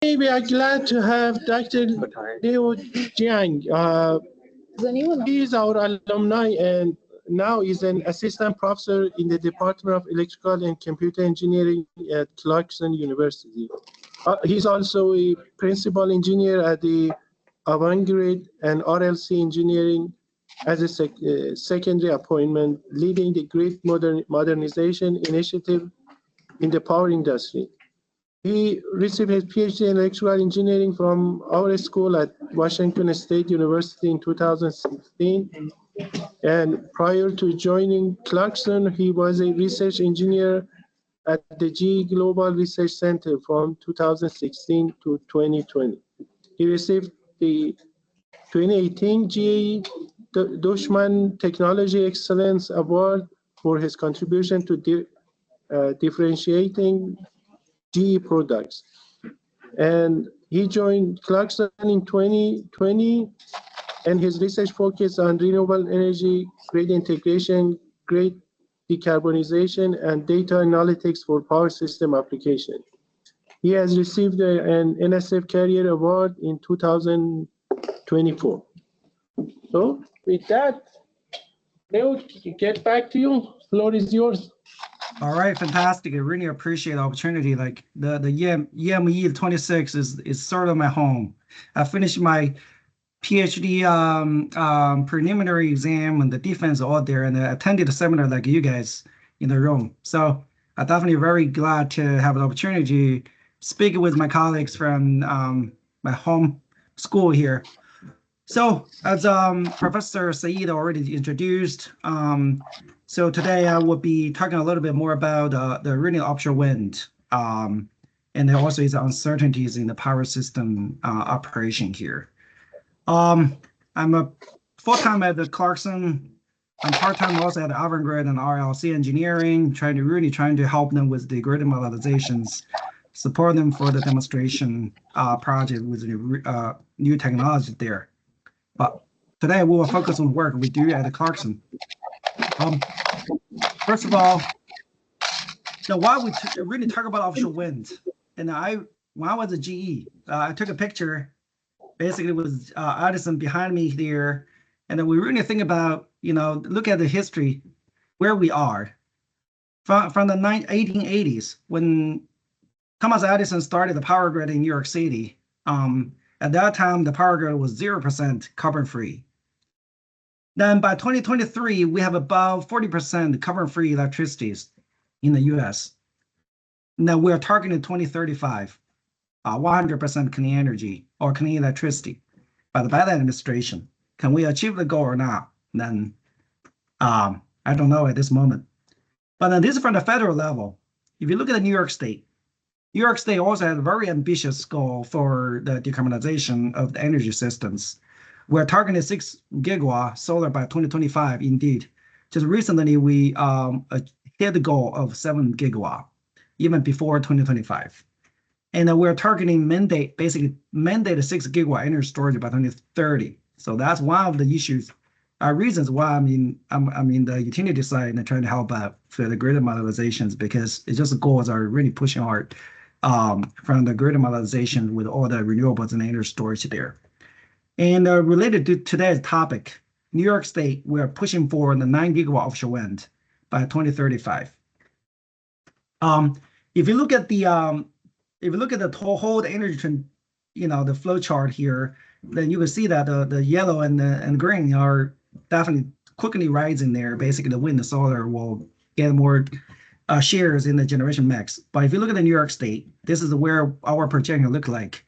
We are glad to have Dr. Leo Jiang. He is our alumni and now is an assistant professor in the Department of Electrical and Computer Engineering at Clarkson University. He's also a principal engineer at the Avangrid and RLC Engineering as a secondary appointment, leading the Grid Modernization Initiative in the power industry. He received his PhD in electrical engineering from our school at Washington State University in 2016. And prior to joining Clarkson, he was a research engineer at the GE Global Research Center from 2016 to 2020. He received the 2018 GE Dushman Technology Excellence Award for his contribution to differentiating GE products. And he joined Clarkson in 2020, and his research focused on renewable energy, grid integration, grid decarbonization, and data analytics for power system application. He has received an NSF Career Award in 2024. So with that, Leo, get back to you. Floor is yours. All right, fantastic. I really appreciate the opportunity. Like the EME 26 is sort of my home. I finished my PhD preliminary exam and the defense all there, and I attended a seminar like you guys in the room. So I'm definitely very glad to have the opportunity to speak with my colleagues from my home school here. So as Professor Saeed already introduced, so today I will be talking a little bit more about the renewable offshore wind, and there also is uncertainties in the power system operation here. I'm a full-time at the Clarkson. I'm part-time also at Avangrid and RLC Engineering, trying to help them with the grid modelizations, support them for the demonstration project with the new technology there. But today we will focus on work we do at the Clarkson. First of all, why we really talk about offshore wind, and when I was at GE, I took a picture, basically with Edison behind me there, and then we really think about, look at the history, where we are. From the 1880s, when Thomas Edison started the power grid in New York City, at that time, the power grid was 0% carbon-free. Then by 2023, we have about 40% carbon-free electricity in the US. Now we're targeting 2035, 100% clean energy or clean electricity by the Biden administration. Can we achieve the goal or not? Then I don't know at this moment. But then this is from the federal level. If you look at New York State also has a very ambitious goal for the decarbonization of the energy systems. We're targeting 6 gigawatt solar by 2025, indeed. Just recently, we hit the goal of 7 gigawatt, even before 2025. And we're targeting basically mandate 6 gigawatt energy storage by 2030. So that's one of the issues, reasons why I'm in the utility side and trying to help out for the grid modelizations, because it's just the goals are really pushing hard from the grid modernization with all the renewables and energy storage there. And related to today's topic, New York State, we're pushing for the 9 gigawatt offshore wind by 2035. If you look at the whole energy, the flow chart here, then you will see that the yellow and the green are definitely quickly rising there. Basically, the wind and solar will get more shares in the generation mix. But if you look at the New York State, this is where our projection look like.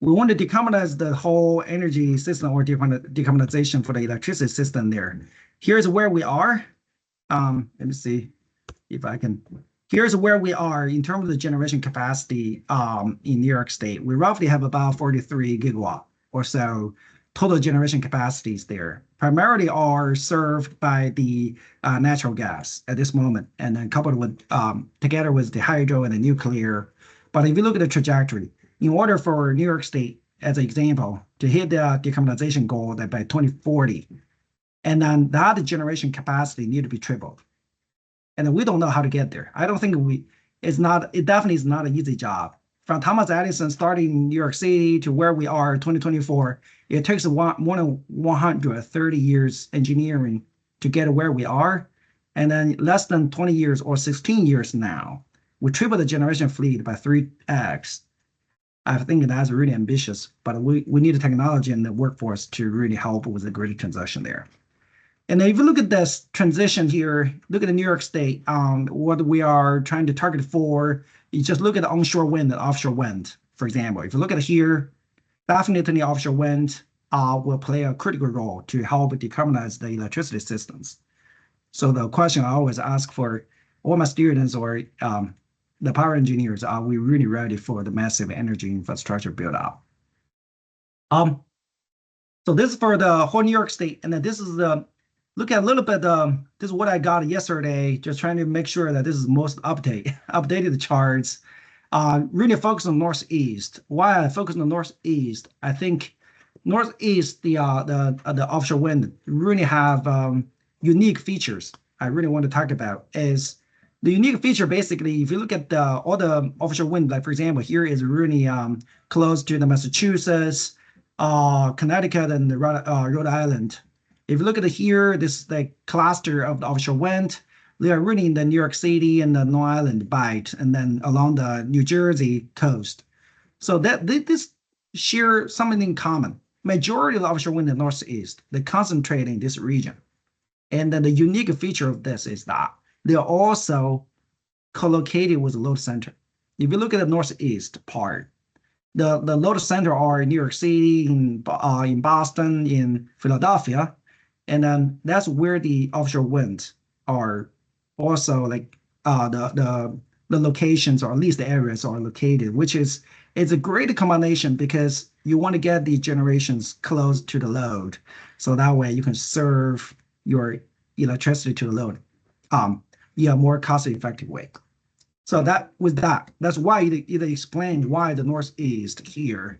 We want to decarbonize the whole energy system or decarbonization for the electricity system there. Here's where we are. Let me see if I can. Here's where we are in terms of the generation capacity in New York State. We roughly have about 43 gigawatt or so total generation capacities there. Primarily are served by the natural gas at this moment, and then coupled with together with the hydro and the nuclear. But if you look at the trajectory, in order for New York State, as an example, to hit the decarbonization goal that by 2040, and then that generation capacity need to be tripled. And then we don't know how to get there. I don't think it definitely is not an easy job. from Thomas Edison starting in New York City to where we are 2024, it takes more than 130 years engineering to get where we are. And then less than 20 years or 16 years now, we triple the generation fleet by 3x. I think that's really ambitious, but we need the technology and the workforce to really help with the grid transition there. And if you look at this transition here, look at the New York State, what we are trying to target for, you just look at the onshore wind and offshore wind, for example. If you look at here, definitely offshore wind will play a critical role to help decarbonize the electricity systems. So the question I always ask for all my students or the power engineers, are we really ready for the massive energy infrastructure build out? So this is for the whole New York State, and then this is the look at a little bit. This is what I got yesterday. Just trying to make sure that this is most updated charts. Really focus on Northeast. Why I focus on Northeast? I think Northeast, the offshore wind really have unique features. I really want to talk about is the unique feature. Basically, if you look at all the offshore wind, like for example, here is really close to the Massachusetts, Connecticut, and the Rhode Island. If you look at here, this is the cluster of the offshore wind. They are really in the New York City and the Long Island bight, and then along the New Jersey coast. So that this share something in common. Majority of the offshore wind in the Northeast, they concentrate in this region. And then the unique feature of this is that they're also co-located with the load center. If you look at the Northeast part, the load center are in New York City, in Boston, in Philadelphia, and then that's where the offshore winds are also like the locations, or at least the areas are located, which is it's a great combination because you want to get the generations close to the load, so that way you can serve your electricity to the load more cost-effective way. So that's why it explained why the Northeast here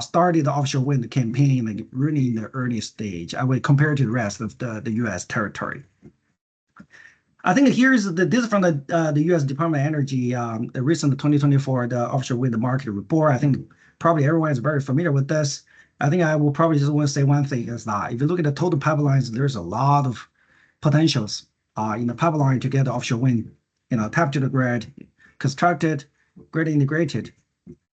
started the offshore wind campaign like really in the early stage. I would compare to the rest of the U.S. territory. I think this is from the U.S. Department of Energy, the recent 2024 the offshore wind market report. I think probably everyone is very familiar with this. I think I will probably just want to say one thing is that if you look at the total pipelines, there's a lot of potentials in the pipeline to get the offshore wind, tapped to the grid, constructed, grid integrated.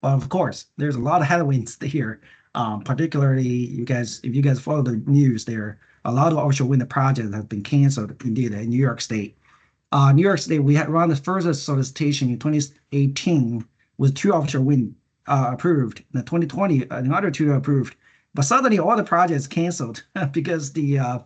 But of course, there's a lot of headwinds here. Particularly, if you guys follow the news, there a lot of offshore wind projects have been canceled. Indeed, in New York State. New York State, we had run the first solicitation in 2018 with 2 offshore wind approved. In 2020, another 2 approved. But suddenly, all the projects canceled because the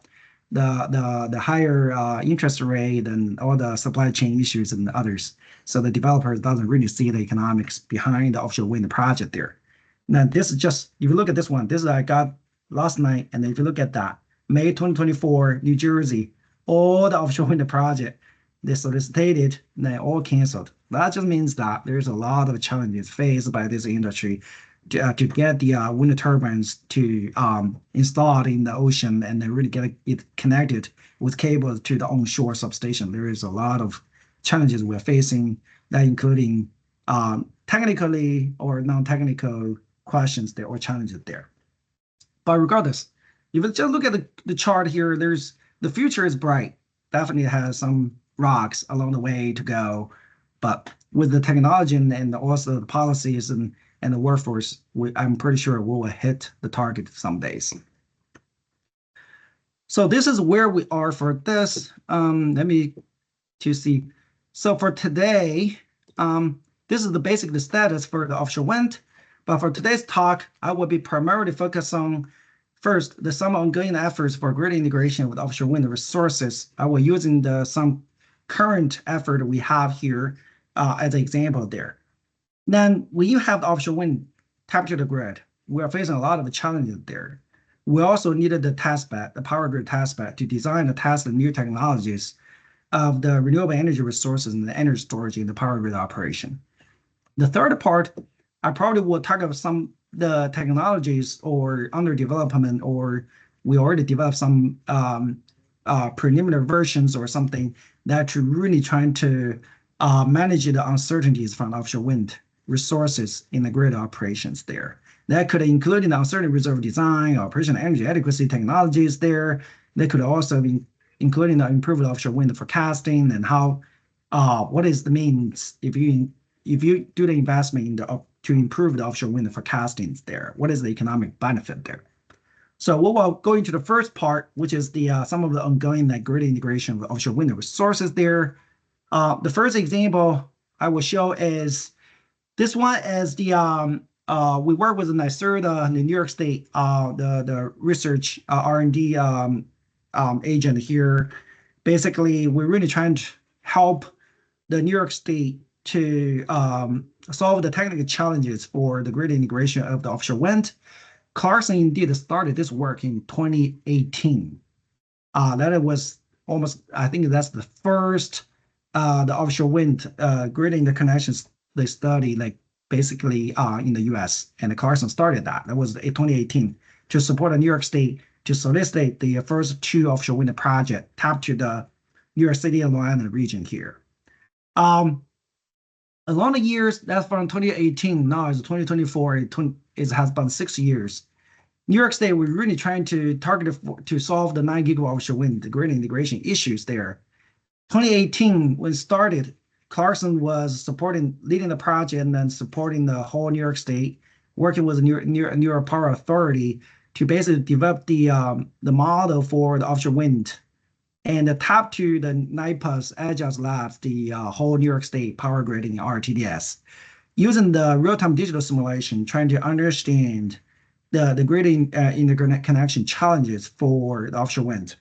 higher interest rate and all the supply chain issues and others. So the developers doesn't really see the economics behind the offshore wind project there. Now this is just, if you look at this one, this I got last night, and if you look at that, May 2024, New Jersey, all the offshore wind project, they solicited, they all canceled. That just means that there's a lot of challenges faced by this industry to get the wind turbines to installed in the ocean and then really get it connected with cables to the onshore substation. There is a lot of challenges we're facing, that including technically or non-technical questions there or challenges there. But regardless, if you just look at the chart here, the future is bright. Definitely has some rocks along the way to go, but with the technology and also the policies and the workforce, I'm pretty sure we will hit the target some days. So this is where we are for this. Let me see. So for today, this is basically the status for the offshore wind. But for today's talk, I will be primarily focused on first some ongoing efforts for grid integration with offshore wind resources. I will using some current effort we have here as an example there. Then when you have the offshore wind tapped to the grid, we are facing a lot of challenges there. We also needed the testbed, the power grid testbed, to design and test the new technologies of the renewable energy resources and the energy storage in the power grid operation. The third part, I probably will talk about some the technologies or under development, or we already developed some preliminary versions or something that are really trying to manage the uncertainties from offshore wind resources in the grid operations there. That could include in the uncertain reserve design, operational energy adequacy technologies there. They could also be including the improved offshore wind forecasting and how what is the means if you do the investment in the to improve the offshore wind forecasting there. What is the economic benefit there? So we'll go into the first part, which is the some of the ongoing grid integration of offshore wind resources there. The first example I will show is this one is the we work with the NYSERDA in the New York State, the research R&D agent here. Basically, we're really trying to help the New York State to solve the technical challenges for the grid integration of the offshore wind. Clarkson indeed started this work in 2018. That it was almost, I think that's the first the offshore wind grid interconnections they study basically in the US, and Clarkson started that. That was 2018 to support the New York State to solicit the first 2 offshore wind projects tapped to the New York City and Long Island region here. Along the years, that's from 2018, now it's 2024, it has been 6 years. New York State, we're really trying to target to solve the 9 gigawatt offshore wind, the grid integration issues there. 2018, when it started, Clarkson was leading the project and then supporting the whole New York State, working with the New York Power Authority to basically develop the model for the offshore wind and tap to the NYPA's Agile Labs, the whole New York State power grid in RTDS, using the real-time digital simulation, trying to understand the grid interconnection challenges for the offshore wind.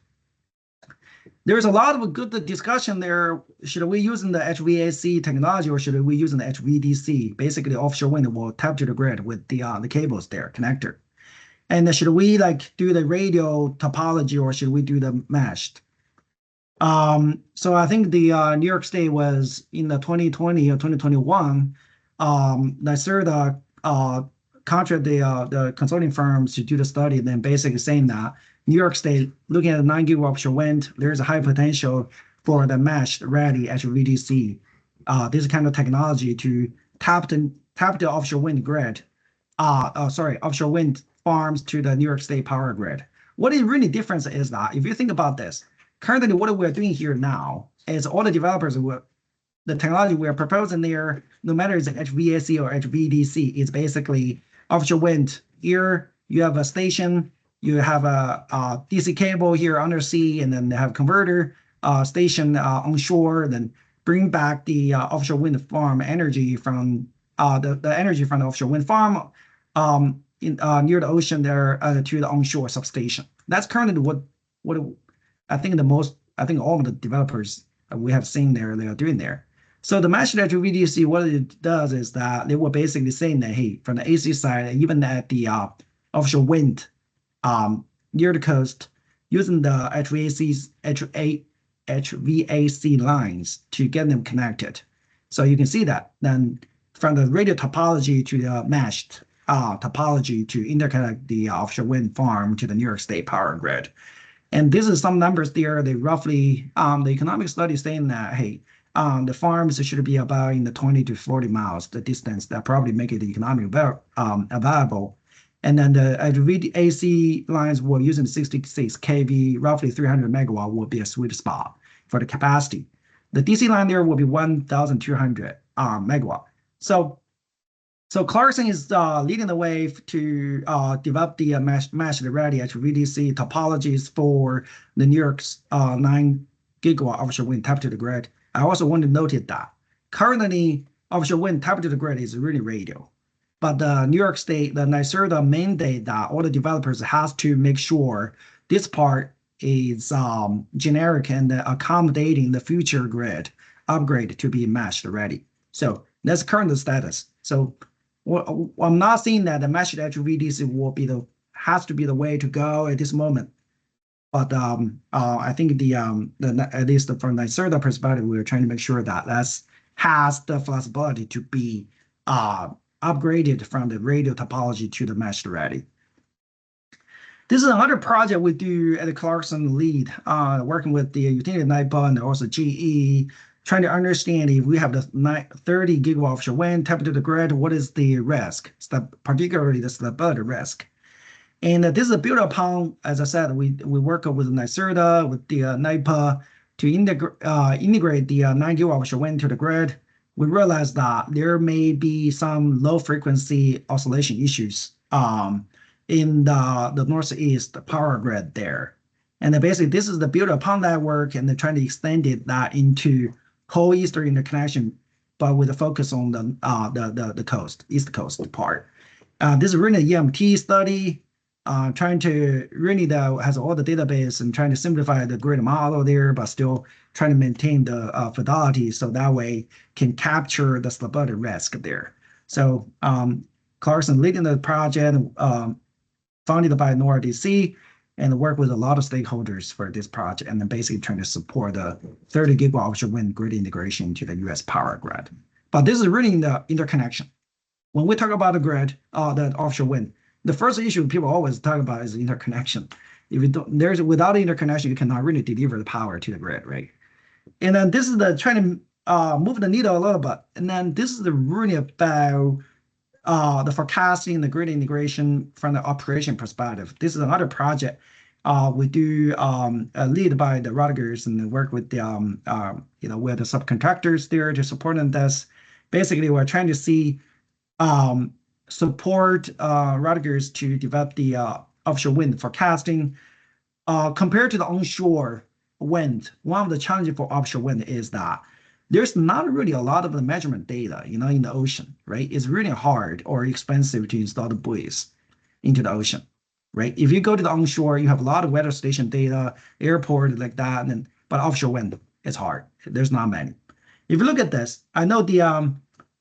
There's a lot of good discussion there. Should we using the HVAC technology or should we using the HVDC? Basically, offshore wind will tap to the grid with the cables there, connector. And should we do the radio topology or should we do the meshed? So I think the New York State was in the 2020 or 2021, NYSERDA contract the consulting firms to do the study, and then basically saying that New York State, looking at the 9 gigawatt offshore wind, there's a high potential for the meshed ready HVDC, this kind of technology to tap the offshore wind grid, offshore wind farms to the New York State power grid. What is really different is that if you think about this, currently what we're doing here now is all the developers, the technology we're proposing there, no matter it's HVAC or HVDC, is basically offshore wind. Here you have a station, you have a DC cable here undersea, and then they have converter station onshore, then bring back the offshore wind farm energy from the energy from the offshore wind farm near the ocean there to the onshore substation. That's currently what I think all of the developers we have seen there, they are doing there. So the meshed HVDC, what it does is that they were basically saying that, hey, from the AC side, even at the offshore wind near the coast, using the HVAC lines to get them connected. So you can see that then from the radio topology to the meshed topology to interconnect the offshore wind farm to the New York State power grid. And this is some numbers there. They roughly, the economic study is saying that, hey, the farms should be about in the 20 to 40 miles, the distance that probably make it economically available. And then the HVAC lines were using 66 kV, roughly 300 megawatt will be a sweet spot for the capacity. The DC line there will be 1,200 megawatt. So Clarkson is leading the way to develop the meshed ready HVDC topologies for the New York's 9 gigawatt offshore wind tap to the grid. I also want to note that currently offshore wind tap to the grid is really radio, but the New York State, the NYSERDA mandate that all the developers has to make sure this part is generic and accommodating the future grid upgrade to be meshed ready. So that's current status. So I'm not saying that the meshed HVDC will be has to be the way to go at this moment. But I think at least from the NYSERDA perspective, we're trying to make sure that that has the flexibility to be upgraded from the radio topology to the meshed ready. This is another project we do at the Clarkson lead, working with the utility NYPA and also GE, trying to understand if we have the 30 gigawatt offshore wind tapped to the grid, what is the risk, particularly the stability risk. And this is built upon, as I said, we work with NYSERDA, with the NIPA to integrate the 9 gigawatt offshore wind to the grid. We realized that there may be some low frequency oscillation issues in the Northeast power grid there. And then basically this is the build upon that work, and they're trying to extend that into whole Eastern interconnection, but with a focus on the coast, East Coast part. This is really an EMT study, trying to really has all the database and trying to simplify the grid model there, but still trying to maintain the fidelity, so that way can capture the stability risk there. So Clarkson leading the project, funded by NORDC, and work with a lot of stakeholders for this project, and then basically trying to support the 30 gigawatt offshore wind grid integration to the U.S. power grid. But this is really in the interconnection. When we talk about the grid, the offshore wind, the first issue people always talk about is interconnection. If you don't, without interconnection, you cannot really deliver the power to the grid, right? And then this is trying to move the needle a little bit. And then this is really about the forecasting, the grid integration from the operation perspective. This is another project we do lead by the Rutgers, and work with the with the subcontractors there to support them. This basically we're trying to see support Rutgers to develop the offshore wind forecasting compared to the onshore wind. One of the challenges for offshore wind is that there's not really a lot of the measurement data, in the ocean, right? It's really hard or expensive to install the buoys into the ocean, right? If you go to the onshore, you have a lot of weather station data, airport like that, but offshore wind, it's hard. There's not many. If you look at this, I know the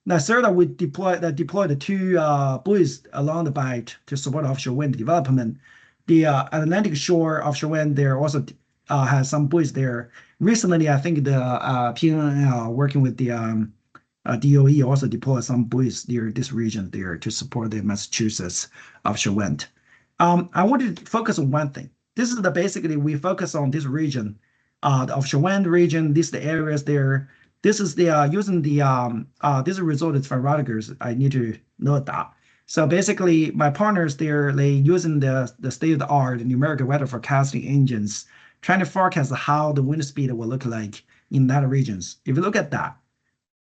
NYSERDA would deploy the 2 buoys along the bight to support offshore wind development. The Atlantic Shore offshore wind there also has some buoys there. Recently, I think the PNL working with the DOE also deployed some buoys near this region there to support the Massachusetts offshore wind. I wanted to focus on one thing. This is basically we focus on this region, the offshore wind region. These are the areas there. This is the using the this result is from Rutgers. I need to note that. So basically, my partners there, they using the state-of-the-art numerical weather forecasting engines, trying to forecast how the wind speed will look like in that regions. If you look at that,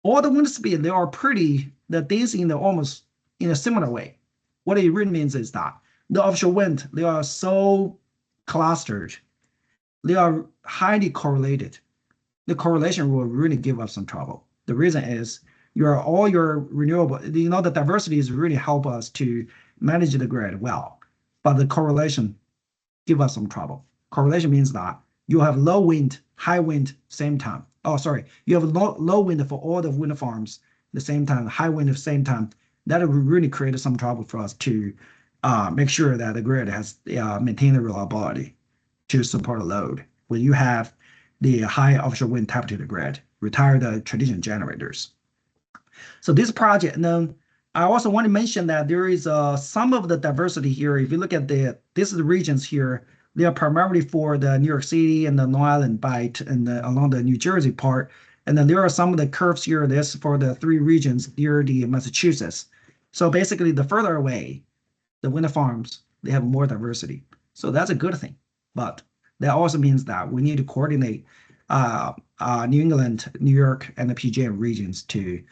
all the wind speed, they are pretty, that these almost in a similar way. What it really means is that the offshore wind, they are so clustered. They are highly correlated. The correlation will really give us some trouble. The reason is all your renewable, the diversities really help us to manage the grid well, but the correlation give us some trouble. Correlation means that you have low wind, high wind, same time. Oh, sorry. You have low wind for all the wind farms the same time, high wind at the same time. That will really create some trouble for us to make sure that the grid has maintain the reliability to support a load. When you have the high offshore wind tapped to the grid, retire the traditional generators. So this project, and then I also want to mention that there is some of the diversity here. If you look at this is the regions here. They are primarily for the New York City and the Long Island bight and along the New Jersey part. And then there are some of the curves here. This for the 3 regions near the Massachusetts. So basically, the further away, the wind farms, they have more diversity. So that's a good thing. But that also means that we need to coordinate New England, New York, and the PJM regions to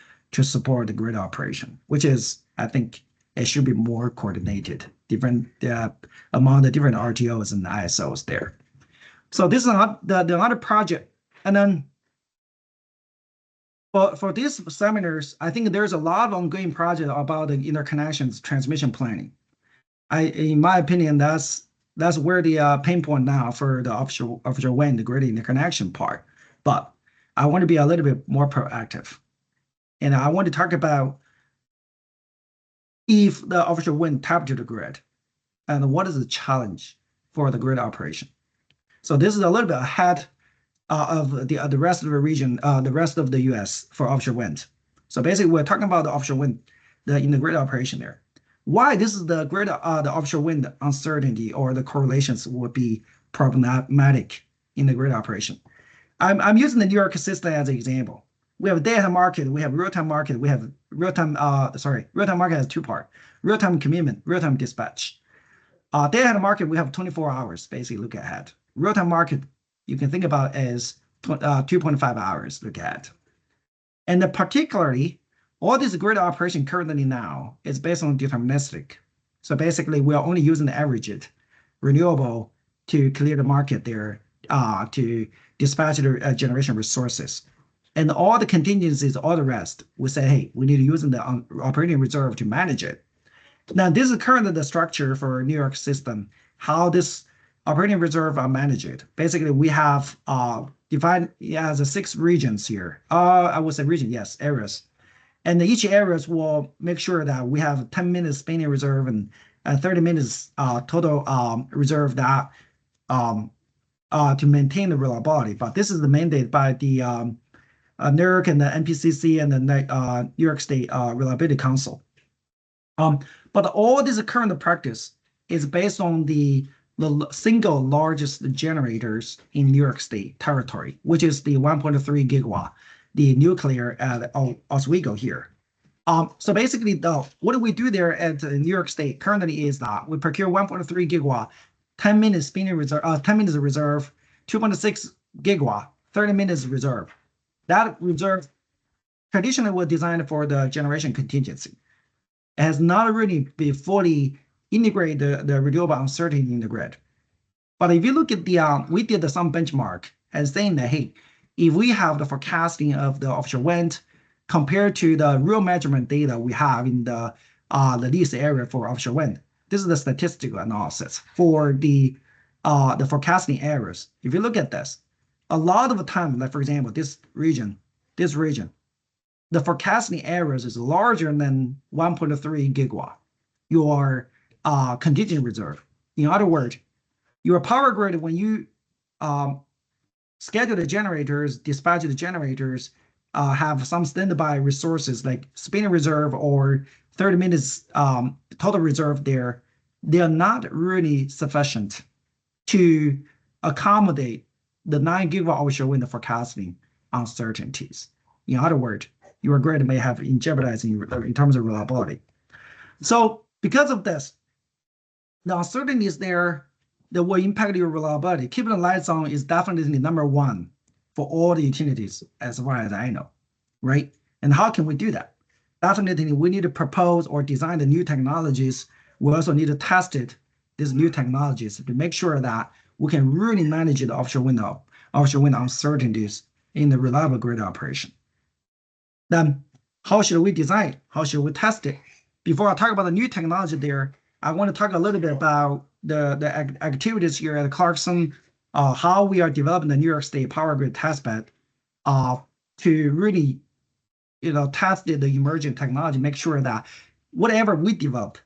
support the grid operation, which is, I think, it should be more coordinated, different among the different RTOs and ISOs there. So this is the other project. And then for these seminars, I think there's a lot of ongoing projects about the interconnections transmission planning. In my opinion, that's where the pain point now for the offshore wind, the grid interconnection part. But I want to be a little bit more proactive. And I want to talk about if the offshore wind tapped to the grid, and what is the challenge for the grid operation. So this is a little bit ahead of the rest of the region, the rest of the US for offshore wind. So basically, we're talking about the offshore wind in the grid operation there. Why this is the grid, the offshore wind uncertainty or the correlations would be problematic in the grid operation. I'm using the New York system as an example. We have a day-ahead market, we have real-time market, we have real-time, real-time market has two parts, real-time commitment, real-time dispatch. Day-ahead market, we have 24 hours, basically look ahead. Real-time market, you can think about as 2.5 hours look at. And particularly, all this grid operation currently now is based on deterministic. So basically, we are only using the averaged renewable to clear the market there, to dispatch the generation resources. And all the contingencies, all the rest, we say, hey, we need to use the operating reserve to manage it. Now, this is currently the structure for New York system, how this operating reserve are managed. Basically, we have divided as 6 regions here. I would say region, yes, areas. And each areas will make sure that we have 10 minutes spinning reserve and 30 minutes total reserve that to maintain the reliability. But this is the mandate by the NERC and the NPCC and the New York State Reliability Council. But all this current practice is based on the single largest generators in New York State territory, which is the 1.3 gigawatt, the nuclear at Oswego here. So basically, what do we do there at New York State currently is that we procure 1.3 gigawatt, 10 minutes spinning reserve, 10 minutes of reserve, 2.6 gigawatt, 30 minutes reserve. That reserve traditionally was designed for the generation contingency. It has not really been fully integrated the renewable uncertainty in the grid. But if you look at the, we did some benchmark and saying that, hey, if we have the forecasting of the offshore wind compared to the real measurement data we have in the lease area for offshore wind, this is the statistical analysis for the forecasting areas. If you look at this, a lot of the time, like for example, this region, the forecasting areas is larger than 1.3 gigawatt. Your contingent reserve. In other words, your power grid, when you schedule the generators, dispatch the generators, have some standby resources like spinning reserve or 30 minutes total reserve there, they are not really sufficient to accommodate the 9 gigawatt offshore wind forecasting uncertainties. In other words, your grid may have in jeopardizing in terms of reliability. So because of this, the uncertainties there that will impact your reliability. Keeping the lights on is definitely number one for all the utilities, as far as I know, right? And how can we do that? Definitely, we need to propose or design the new technologies. We also need to test these new technologies to make sure that we can really manage the offshore wind uncertainties in the reliable grid operation. Then, how should we design? How should we test it? Before I talk about the new technology there, I want to talk a little bit about the activities here at Clarkson, how we are developing the New York State Power Grid testbed to really, test the emerging technology, make sure that whatever we develop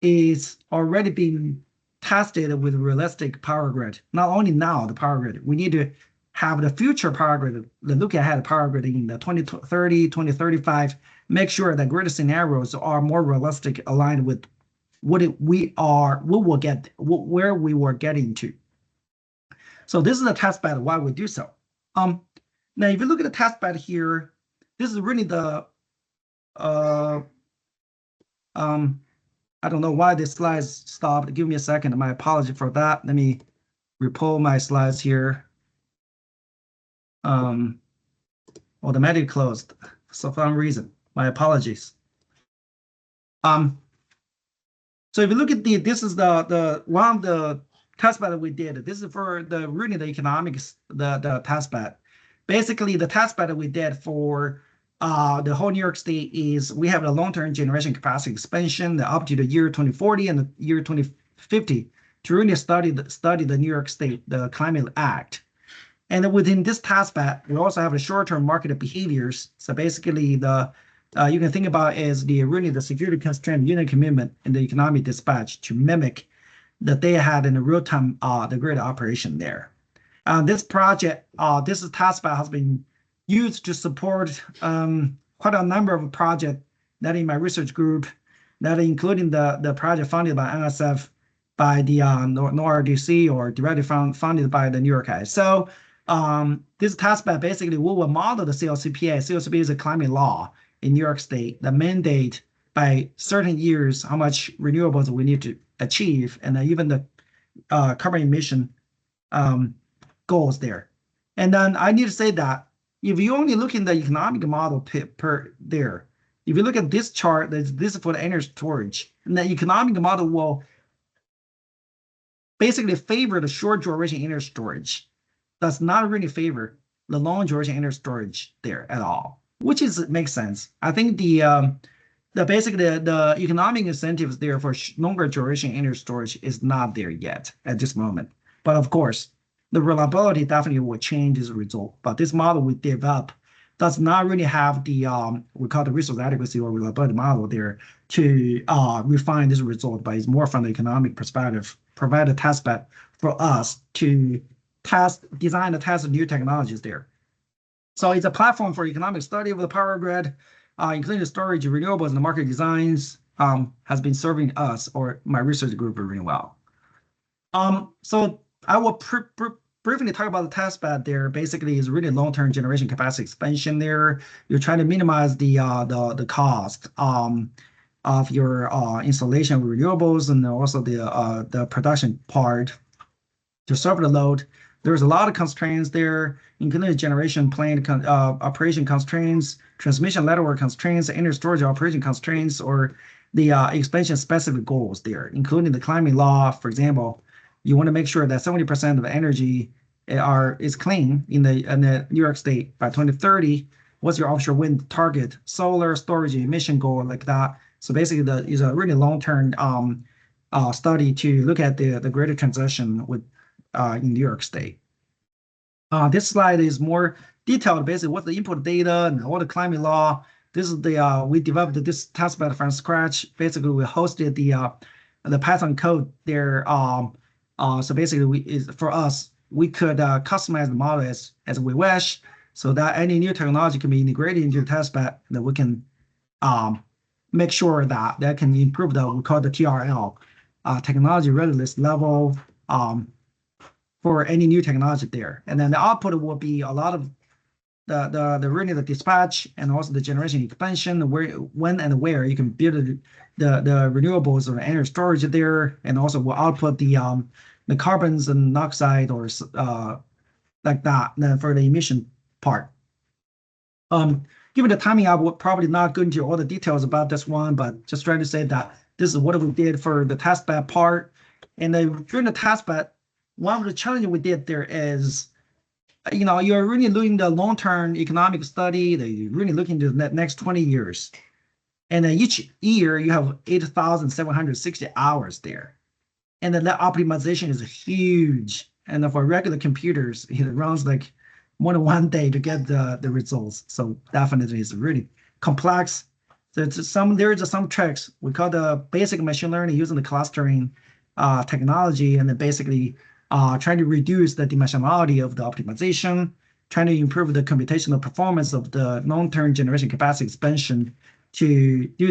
is already being tested with realistic power grid. Not only now the power grid, we need to have the future power grid, the look ahead power grid in the 2030, 2035, make sure that grid scenarios are more realistic, aligned with where we were getting to. So this is the testbed, why we do so. Now, if you look at the testbed here, this is really the, I don't know why this slides stopped. Give me a second. My apology for that. Let me repull my slides here. Automatically closed for some reason. My apologies. So if you look at this is the one of the testbed that we did. This is for the economics, the testbed. Basically, the testbed that we did for the whole New York State is we have a long-term generation capacity expansion up to the year 2040 and the year 2050 to really study the New York State, the Climate Act. And within this testbed, we also have the short-term market behaviors. So basically, you can think about as the security constraint unit commitment and the economic dispatch to mimic that they had in the real-time the grid operation there. This project, this testbed has been used to support quite a number of projects that in my research group, that including the project funded by NSF, by the NORDC, or directly funded by the New York ISO. this testbed basically we will model the CLCPA. CLCPA is a climate law in New York State that mandate by certain years how much renewables we need to achieve, and even the carbon emission goals there. And then I need to say that if you only look in the economic model per there, if you look at this chart, this is for the energy storage, and the economic model will basically favor the short duration energy storage. Does not really favor the long duration energy storage there at all, which makes sense. I think the economic incentives there for longer duration energy storage is not there yet at this moment. But of course, the reliability definitely will change as a result. But this model we develop does not really have the we call the resource adequacy or reliability model there to refine this result, but it's more from the economic perspective, provide a test bed for us to design and test new technologies there. So it's a platform for economic study of the power grid, including the storage, renewables, and the market designs, has been serving us or my research group really well. So I will briefly talk about the test bed there. Basically, is really long-term generation capacity expansion there. You're trying to minimize the cost of your installation of renewables and also the production part to serve the load. There's a lot of constraints there, including generation plant operation constraints, transmission network constraints, energy storage operation constraints, or the expansion specific goals there, including the climate law. For example, you want to make sure that 70% of energy is clean in the New York State by 2030. What's your offshore wind target? Solar storage emission goal like that. So basically, is a really long-term study to look at the greater transition with in New York State. This slide is more detailed, basically what's the input data and all the climate law. This is the we developed this testbed from scratch. Basically, we hosted the Python code there. So basically, for us, we could customize the model as we wish, so that any new technology can be integrated into the testbed, that we can make sure that can improve we call the TRL, technology readiness level, for any new technology there. And then the output will be a lot of the dispatch and also the generation expansion, when and where you can build the renewables or energy storage there, and also will output the carbons and monoxide or like that. And then for the emission part. Given the timing, I will probably not go into all the details about this one, but just trying to say that this is what we did for the testbed part. And then during the testbed, one of the challenges we did there is, you're really doing the long-term economic study, that you're really looking to the next 20 years. And then each year you have 8,760 hours there. And then that optimization is huge. And then for regular computers, it runs like more than one day to get the results. So definitely it's really complex. So there is some tricks. We call the basic machine learning using the clustering technology, and then basically trying to reduce the dimensionality of the optimization, trying to improve the computational performance of the long-term generation capacity expansion to do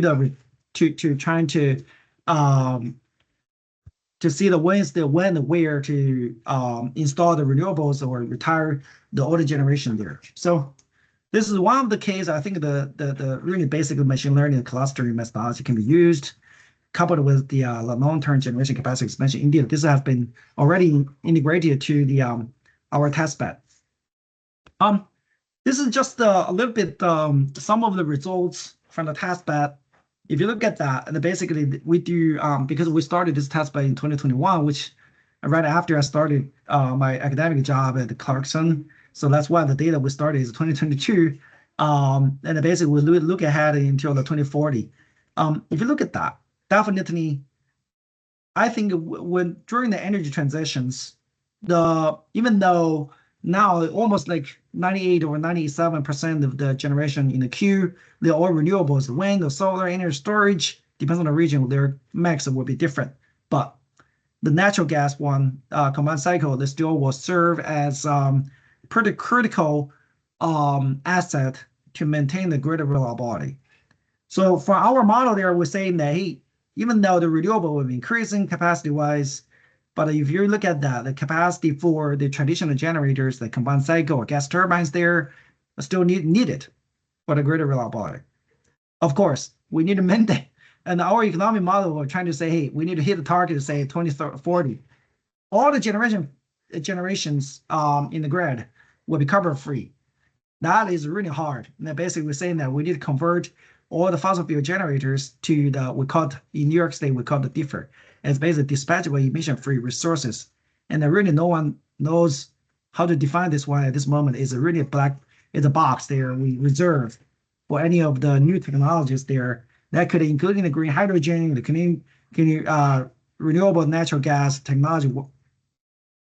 trying to see when and where to install the renewables or retire the older generation there. So this is one of the cases. I think the really basic machine learning and clustering methodology can be used, coupled with the long-term generation capacity expansion. Indeed, this has been already integrated to the our testbed. This is just a little bit some of the results from the testbed. If you look at that, and basically we do because we started this testbed in 2021, which right after I started my academic job at Clarkson. So that's why the data we started is 2022, and basically we look ahead until the 2040. If you look at that, definitely, I think during the energy transitions, even though now almost like 98 or 97% of the generation in the queue, they're all renewables, wind or solar, energy storage, depends on the region, their mix will be different. But the natural gas one, combined cycle, they still will serve as pretty critical asset to maintain the grid reliability. So for our model there, we're saying that, hey, even though the renewable will be increasing capacity-wise, But if you look at that, the capacity for the traditional generators, the combined cycle or gas turbines there, are still needed for the greater reliability. Of course, we need to mandate. And our economic model, we're trying to say, hey, we need to hit the target to say 2040. All the generations in the grid will be carbon free. That is really hard. And they're basically saying that we need to convert all the fossil fuel generators to the, we call it, in New York State, we call it the DIFR. It's basically dispatchable emission-free resources. And then really no one knows how to define this one at this moment. It's a really it's a box there we reserve for any of the new technologies there that could including the green hydrogen, the clean renewable natural gas technology,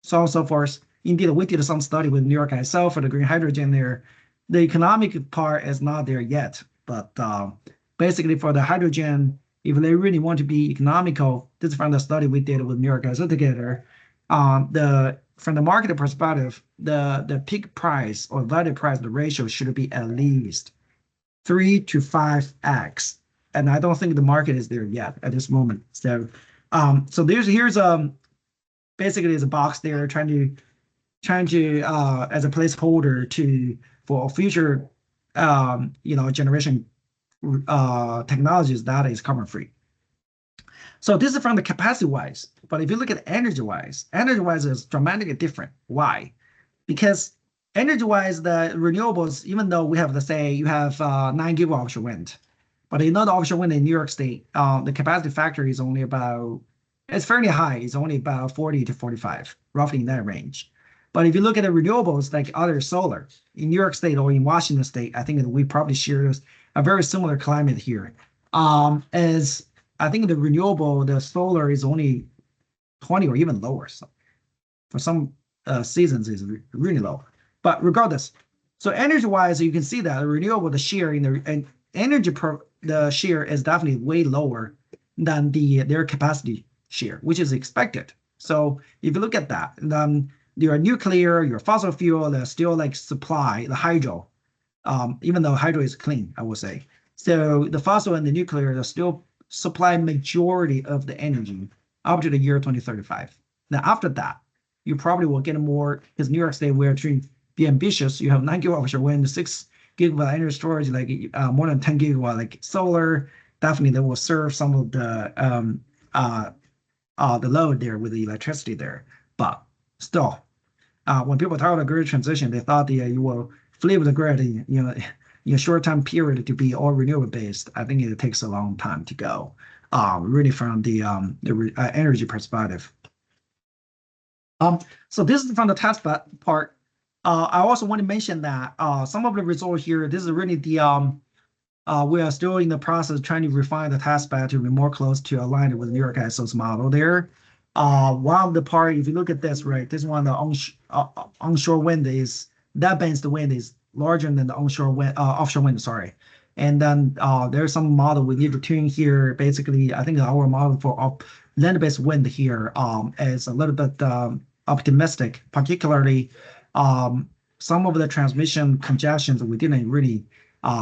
so on and so forth. Indeed, we did some study with New York itself for the green hydrogen there. The economic part is not there yet, but basically for the hydrogen, if they really want to be economical, this is from the study we did with New York together. From the market perspective, the peak price or value price, the ratio should be at least 3 to 5x. And I don't think the market is there yet at this moment. So, so here's basically is a box there trying to as a placeholder for future generation technologies that is carbon free. So this is from the capacity wise, but if you look at energy wise is dramatically different. Why? Because energy wise, the renewables, even though we have, let's say you have 9 GW offshore wind, but the offshore wind in New York State, the capacity factor is only about, it's fairly high. It's only about 40 to 45, roughly in that range. But if you look at the renewables, like other solar in New York State or in Washington State, I think that we probably share a very similar climate here. As I think the solar is only 20 or even lower. So for some seasons is really low. But regardless, so energy-wise, you can see that the renewable, the share in the energy the share is definitely way lower than their capacity share, which is expected. So if you look at that, then your nuclear, your fossil fuel, they're still like supply the hydro, even though hydro is clean, I would say. So the fossil and the nuclear, they still supply majority of the energy up to the year 2035. Now after that, you probably will get more, because New York State, we're trying to be ambitious. You have 9 GW offshore wind, 6 GW energy storage, like more than 10 GW like solar. Definitely, they will serve some of the load there with the electricity there. But still, when people talk about grid transition, they thought you will flip the grid in a short time period to be all renewable based. I think it takes a long time to go. Really from the energy perspective. So this is from the test part. I also want to mention that some of the results here, this is really the, we are still in the process of trying to refine the test bed to be more close to aligned with New York ISO's model there. One of the part, if you look at this, right, this one, the onshore wind is, that bands the wind is larger than the offshore wind, sorry. And then there's some model we need to tune here. Basically, I think our model for land-based wind here is a little bit optimistic, particularly some of the transmission congestions we didn't really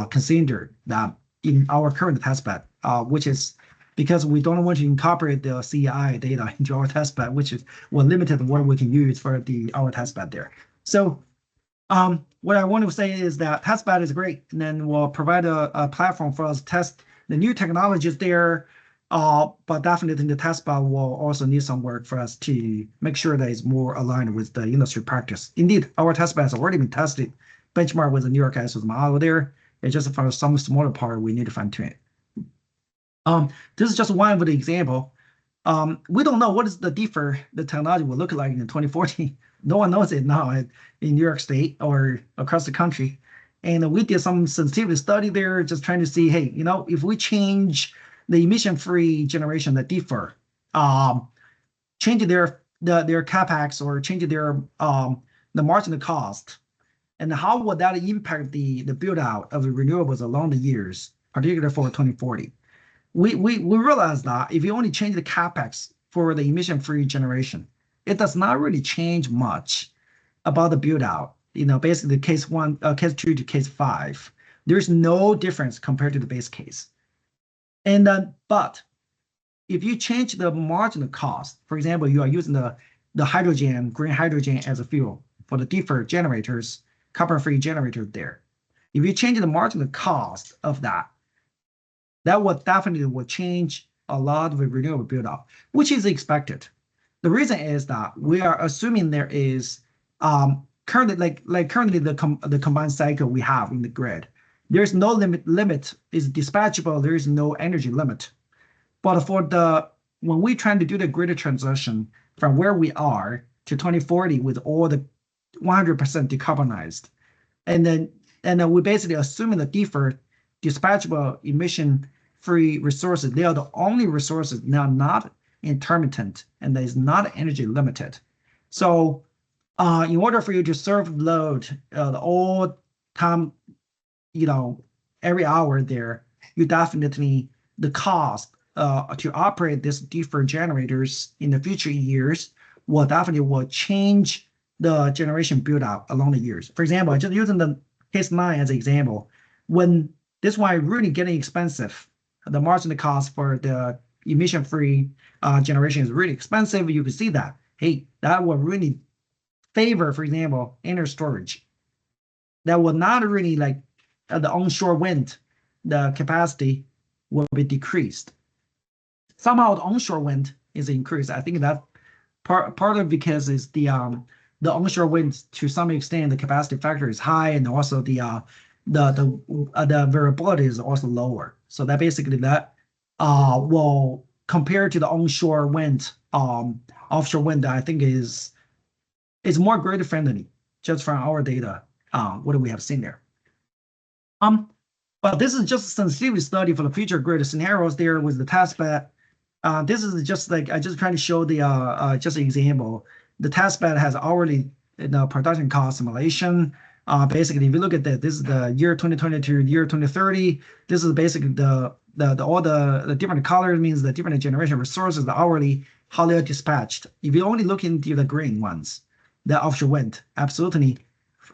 consider that in our current testbed, which is because we don't want to incorporate the CEI data into our testbed, which is well limited what we can use for our testbed there. So what I want to say is that testbed is great, and then we'll provide a platform for us to test the new technologies there. But definitely the testbed will also need some work for us to make sure that it's more aligned with the industry practice. Indeed, our testbed has already been tested, benchmarked with the New York ISO's model there. It's just for some smaller part we need to fine tune it. This is just one of the example. We don't know what is the DIFR, the technology will look like in 2040. No one knows it now in New York State or across the country. And we did some sensitivity study there, just trying to see, hey, if we change the emission-free generation, the DIFR, change their capex or change their the marginal cost, and how would that impact the build-out of the renewables along the years, particularly for 2040? We realized that if you only change the capex for the emission-free generation, it does not really change much about the build-out. Basically case 2 to case 5, there's no difference compared to the base case. And then, but if you change the marginal cost, for example, you are using the the hydrogen, green hydrogen as a fuel for the deferred generators, carbon-free generators there. If you change the marginal cost of that, that would definitely will change a lot of the renewable build-up, which is expected. The reason is that we are assuming there is currently currently the combined cycle we have in the grid. There's no limit is dispatchable. There is no energy limit. But for when we trying to do the grid transition from where we are to 2040 with all the 100% decarbonized, and then we basically assuming the deferred dispatchable emission-free resources, they are the only resources now not intermittent and that is not energy limited. So in order for you to serve load all time, every hour there, you definitely, the cost to operate these deferred generators in the future years will change the generation build out along the years. For example, just using the case 9 as an example, when this one really getting expensive, the marginal cost for the emission-free generation is really expensive. You can see that, hey, that will really favor, for example, energy storage. That will not really like the onshore wind, the capacity will be decreased. Somehow the onshore wind is increased. I think that part of because is the onshore wind to some extent the capacity factor is high, and also the variability is also lower. So that basically that will compare to the onshore wind, offshore wind, I think is more grid friendly just from our data. What do we have seen there? But this is just a sensitivity study for the future grid scenarios there with the testbed. This is just like I just trying to show the just an example. The testbed has already production cost simulation. Basically, if you look at that, this is the year 2022, year 2030. This is basically all the different colors means the different generation resources, the hourly, how they are dispatched. If you only look into the green ones, the offshore wind, absolutely,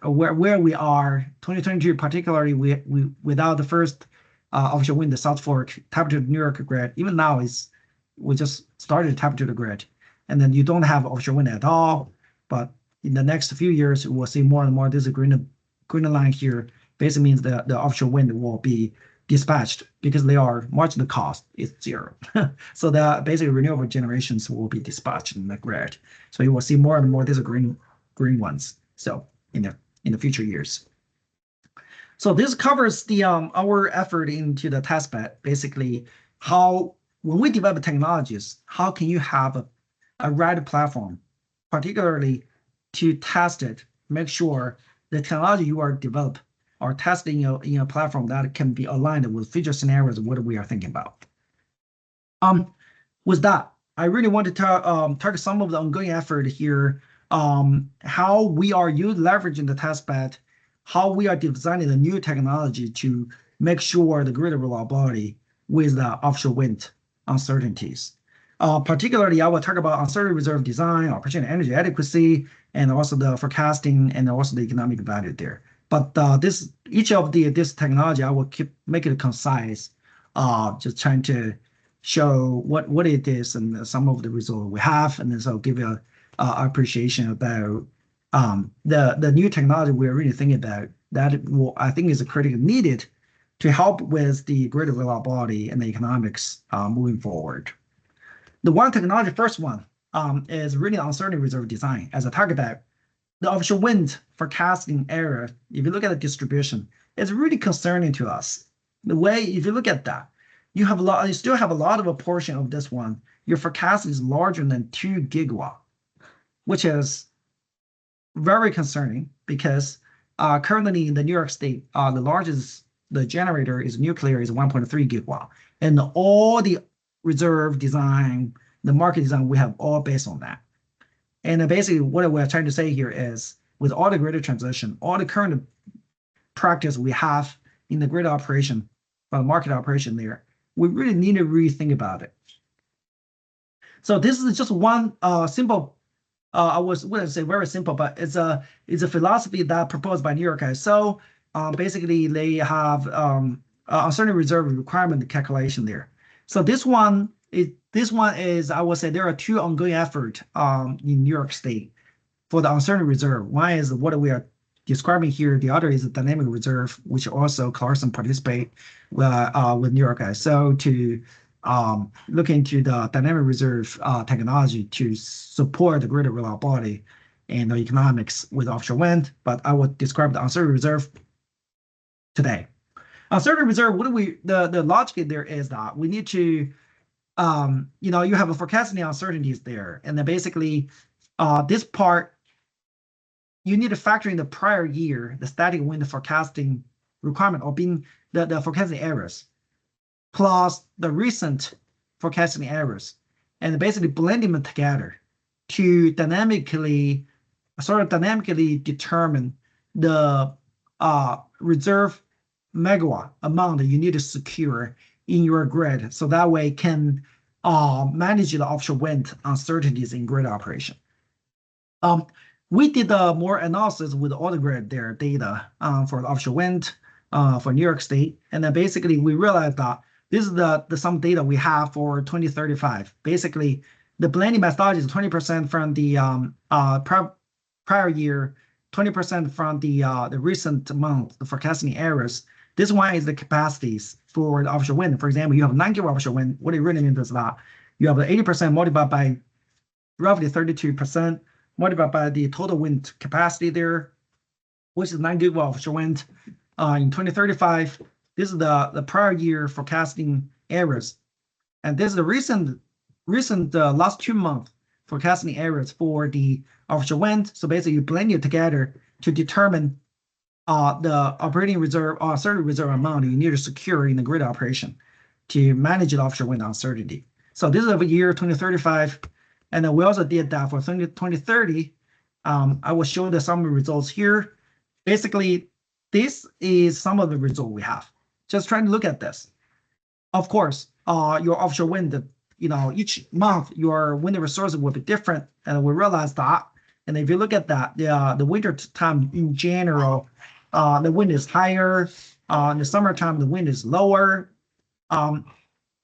where we are, 2022 particularly, we without the first offshore wind, the South Fork tap to the New York grid. Even now we just started to tap to the grid, and then you don't have offshore wind at all. But in the next few years, we'll see more and more. This green line here basically means that the offshore wind will be dispatched because they are marginal cost is 0. So that basically renewable generations will be dispatched in the grid. So you will see more and more these green ones. So in the future years. So this covers the our effort into the testbed. Basically, how when we develop technologies, how can you have a right platform, particularly to test it, make sure the technology you are develop or testing in a platform that can be aligned with future scenarios of what we are thinking about. With that, I really want to target some of the ongoing effort here, how we are leveraging the testbed, how we are designing the new technology to make sure the grid reliability with the offshore wind uncertainties. Particularly, I will talk about uncertainty reserve design, operation energy adequacy, and also the forecasting and also the economic value there. But each of this technology, I will make it concise, just trying to show what it is and some of the results we have, and then so give you a appreciation about the new technology we're really thinking about that I think is critically needed to help with the grid reliability and the economics moving forward. The one technology, first one, is really uncertainty reserve design. As I talked about, the offshore wind forecasting error, if you look at the distribution, it's really concerning to us. The way, if you look at that, you still have a lot of a portion of this one. Your forecast is larger than 2 gigawatt, which is very concerning because currently in the New York State, the generator is nuclear is 1.3 gigawatt, and all the reserve design, the market design, we have all based on that. And basically what we're trying to say here is with all the grid transition, all the current practice we have in the grid operation, market operation there, we really need to rethink about it. So this is just one simple, I wouldn't say very simple, but it's a philosophy that proposed by New York ISO. Basically, they have uncertainty reserve requirement calculation there. So this one This one is, I would say there are two ongoing efforts in New York State for the uncertainty reserve. One is what we are describing here. The other is the dynamic reserve, which also Carson participate with New York ISO to look into the dynamic reserve technology to support the greater reliability and the economics with offshore wind. But I would describe the uncertainty reserve today. Uncertainty reserve, the logic there is that we need to, you have a forecasting uncertainties there, and then basically this part you need to factor in the prior year, the static wind forecasting requirement, or being the forecasting errors, plus the recent forecasting errors, and basically blending them together to dynamically determine the reserve megawatt amount that you need to secure in your grid, so that way can manage the offshore wind uncertainties in grid operation. We did more analysis with all the grid their data for the offshore wind for New York State, and then basically we realized that this is the some data we have for 2035. Basically, the blending methodology is 20% from the prior year, 20% from the recent month, the forecasting errors. This one is the capacities for the offshore wind. For example, you have 9 gigawatt offshore wind. What it really means is that you have the 80% multiplied by roughly 32%, multiplied by the total wind capacity there, which is 9 gigawatt offshore wind. In 2035, this is the prior year forecasting errors. And this is the recent last 2 months forecasting errors for the offshore wind. So basically you blend it together to determine the operating reserve or certain reserve amount you need to secure in the grid operation to manage the offshore wind uncertainty. So this is of year 2035. And then we also did that for 2030. I will show the summary results here. Basically, this is some of the results we have. Just trying to look at this. Of course, your offshore wind, each month your wind resources will be different, and we realize that. And if you look at that, the winter time in general, the wind is higher. In the summertime, the wind is lower.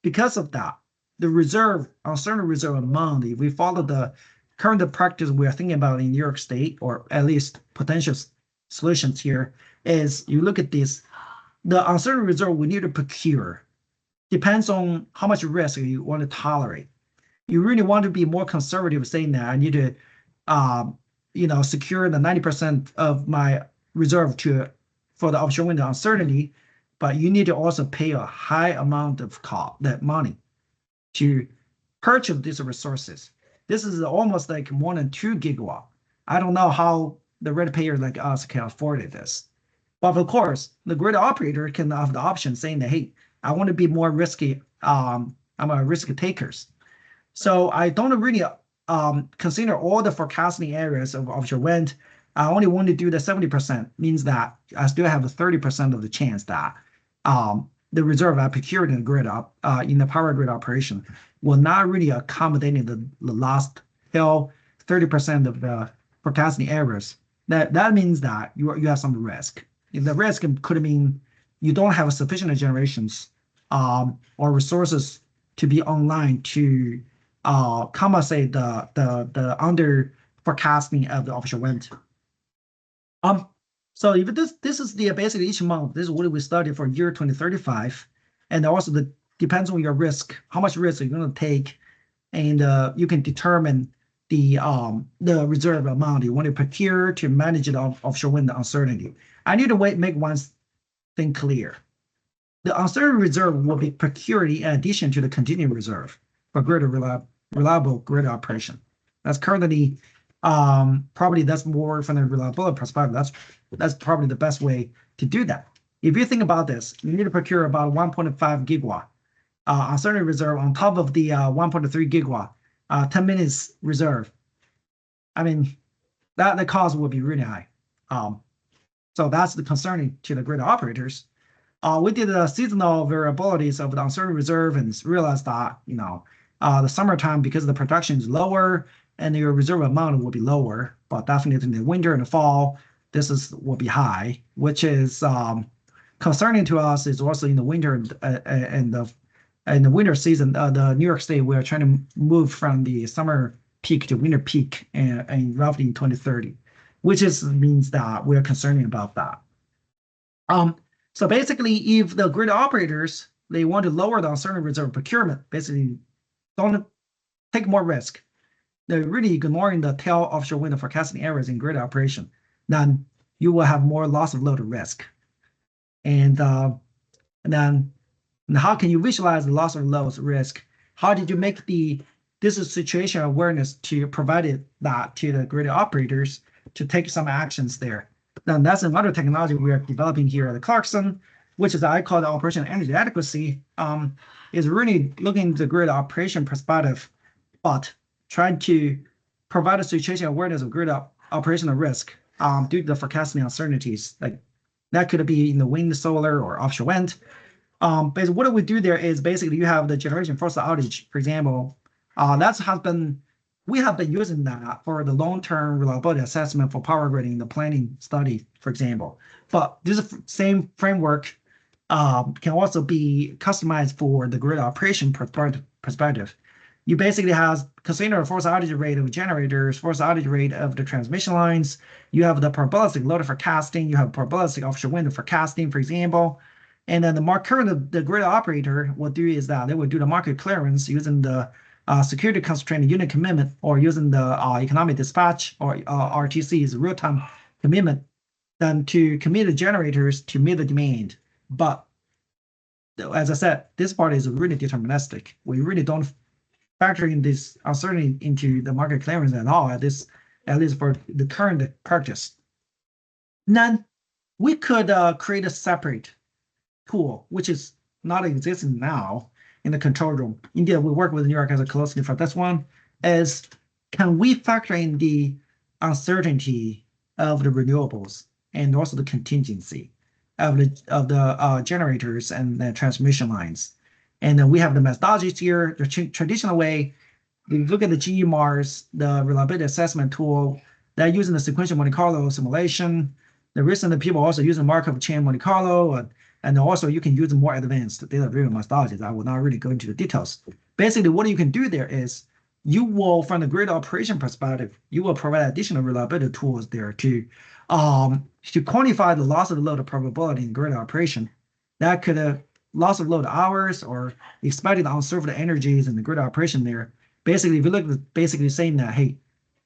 Because of that, the reserve, uncertainty reserve amount, if we follow the current practice we are thinking about in New York State, or at least potential solutions here, is you look at this, the uncertainty reserve we need to procure depends on how much risk you want to tolerate. You really want to be more conservative, saying that I need to, secure the 90% of my reserve for the offshore wind uncertainty, but you need to also pay a high amount of that money to purchase these resources. This is almost like more than 2 gigawatt. I don't know how the ratepayer like us can afford this. But of course, the grid operator can have the option saying that, hey, I want to be more risky. I'm a risk takers. So I don't really consider all the forecasting areas of offshore wind. I only want to do the 70%, means that I still have a 30% of the chance that the reserve I procured in the grid in the power grid operation will not really accommodate the last 30% of the forecasting errors. That means that you have some risk. The risk could mean you don't have sufficient generations or resources to be online to compensate the under forecasting of the offshore wind. So if this is the basically each month, this is what we study for year 2035, and also depends on your risk, how much risk you're going to take, and you can determine the reserve amount you want to procure to manage it offshore wind uncertainty. I need to make one thing clear. The uncertainty reserve will be procured in addition to the continuing reserve for greater reliable grid operation. That's currently probably that's more from the reliability perspective. That's probably the best way to do that. If you think about this, you need to procure about 1.5 gigawatt uncertainty reserve on top of the 1.3 gigawatt 10 minutes reserve. I mean, the cost will be really high. So that's the concerning to the grid operators. We did the seasonal variabilities of the uncertainty reserve and realized that the summertime, because the production is lower and your reserve amount will be lower, but definitely in the winter and the fall, will be high, which is concerning to us. Is also in the winter and in the winter season, the New York State, we are trying to move from the summer peak to winter peak and roughly in 2030, which means that we are concerned about that. So basically, if the grid operators, they want to lower the uncertain reserve procurement, basically don't take more risk. They're really ignoring the tail offshore wind forecasting errors in grid operation. Then you will have more loss of load risk. And then how can you visualize the loss of load risk? How did you make this is situation awareness to provide that to the grid operators to take some actions there? Then that's another technology we are developing here at Clarkson, which is I call the operation energy adequacy. Is really looking at the grid operation perspective, but trying to provide a situation awareness of grid operational risk due to the forecasting uncertainties. Like that could be in the wind, solar, or offshore wind. But what we do there is basically you have the generation force outage, for example. We have been using that for the long-term reliability assessment for power grid in the planning study, for example. But this same framework can also be customized for the grid operation perspective. You basically have consider a force outage rate of generators, force outage rate of the transmission lines. You have the probabilistic load forecasting. You have probabilistic offshore wind forecasting, for example. And then the grid operator will do is that they will do the market clearance using the security constraint unit commitment or using the economic dispatch or RTC's real-time commitment then to commit the generators to meet the demand. But as I said, this part is really deterministic. We really don't factor in this uncertainty into the market clearance at all, at least for the current practice. Then we could create a separate tool, which is not existing now in the control room. Indeed, we work with New York as a closely for this one, is can we factor in the uncertainty of the renewables and also the contingency of the generators and the transmission lines. And then we have the methodologies here. The traditional way, we look at the GE Mars, the reliability assessment tool, they're using the sequential Monte Carlo simulation. The recent people also using Markov chain Monte Carlo, and also you can use more advanced data-driven methodologies. I will not really go into the details. Basically, what you can do there is you will, from the grid operation perspective, you will provide additional reliability tools there to quantify the loss of load probability in grid operation. That could loss of load hours or expected unserved energies in the grid operation there. Basically, if you look at basically saying that, hey,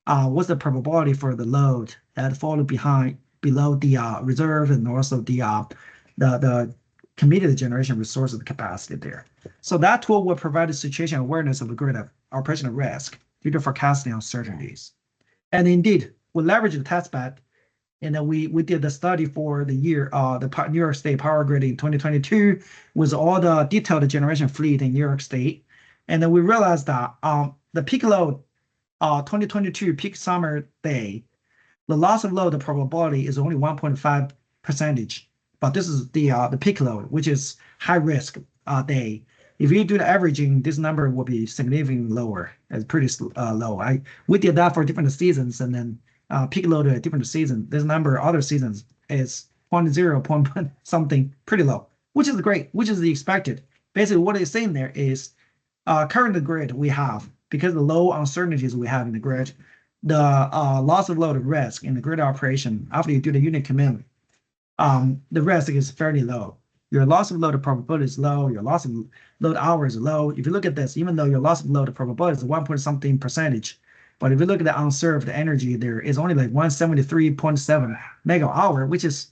what's the probability for the load that fall below the reserve and also the committed generation resource of the capacity there. So that tool will provide a situation awareness of the grid operational risk due to forecasting uncertainties. And indeed, we leverage the testbed. And then we did the study for the year, the New York State power grid in 2022 with all the detailed generation fleet in New York State. And then we realized that the peak load, 2022 peak summer day, the loss of load probability is only 1.5%. But this is the peak load, which is high risk day. If you do the averaging, this number will be significantly lower. It's pretty low. We did that for different seasons, and then peak load at different seasons. This number other seasons is 0.0 point something, pretty low, which is great, which is the expected. Basically, what it's saying there is current grid we have, because of the low uncertainties we have in the grid, the loss of load risk in the grid operation after you do the unit commitment, the risk is fairly low. Your loss of load probability is low. Your loss of load hours is low. If you look at this, even though your loss of load probability is 1.something%, but if you look at the unserved energy, there is only like 173.7 megawatt hour, which is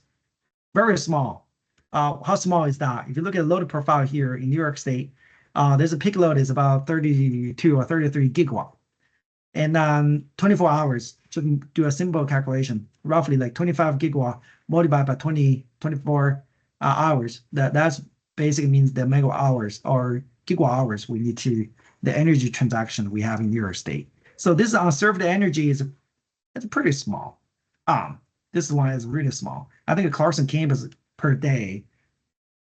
very small. How small is that? If you look at the load profile here in New York State, there's a peak load is about 32 or 33 gigawatt. And then 24 hours, to do a simple calculation, roughly like 25 gigawatt multiplied by 24 hours. That's basically means the megawatt hours or gigawatt hours we need to, the energy transaction we have in New York State. So this unserved energy it's pretty small. This one is really small. I think at Clarkson campus per day,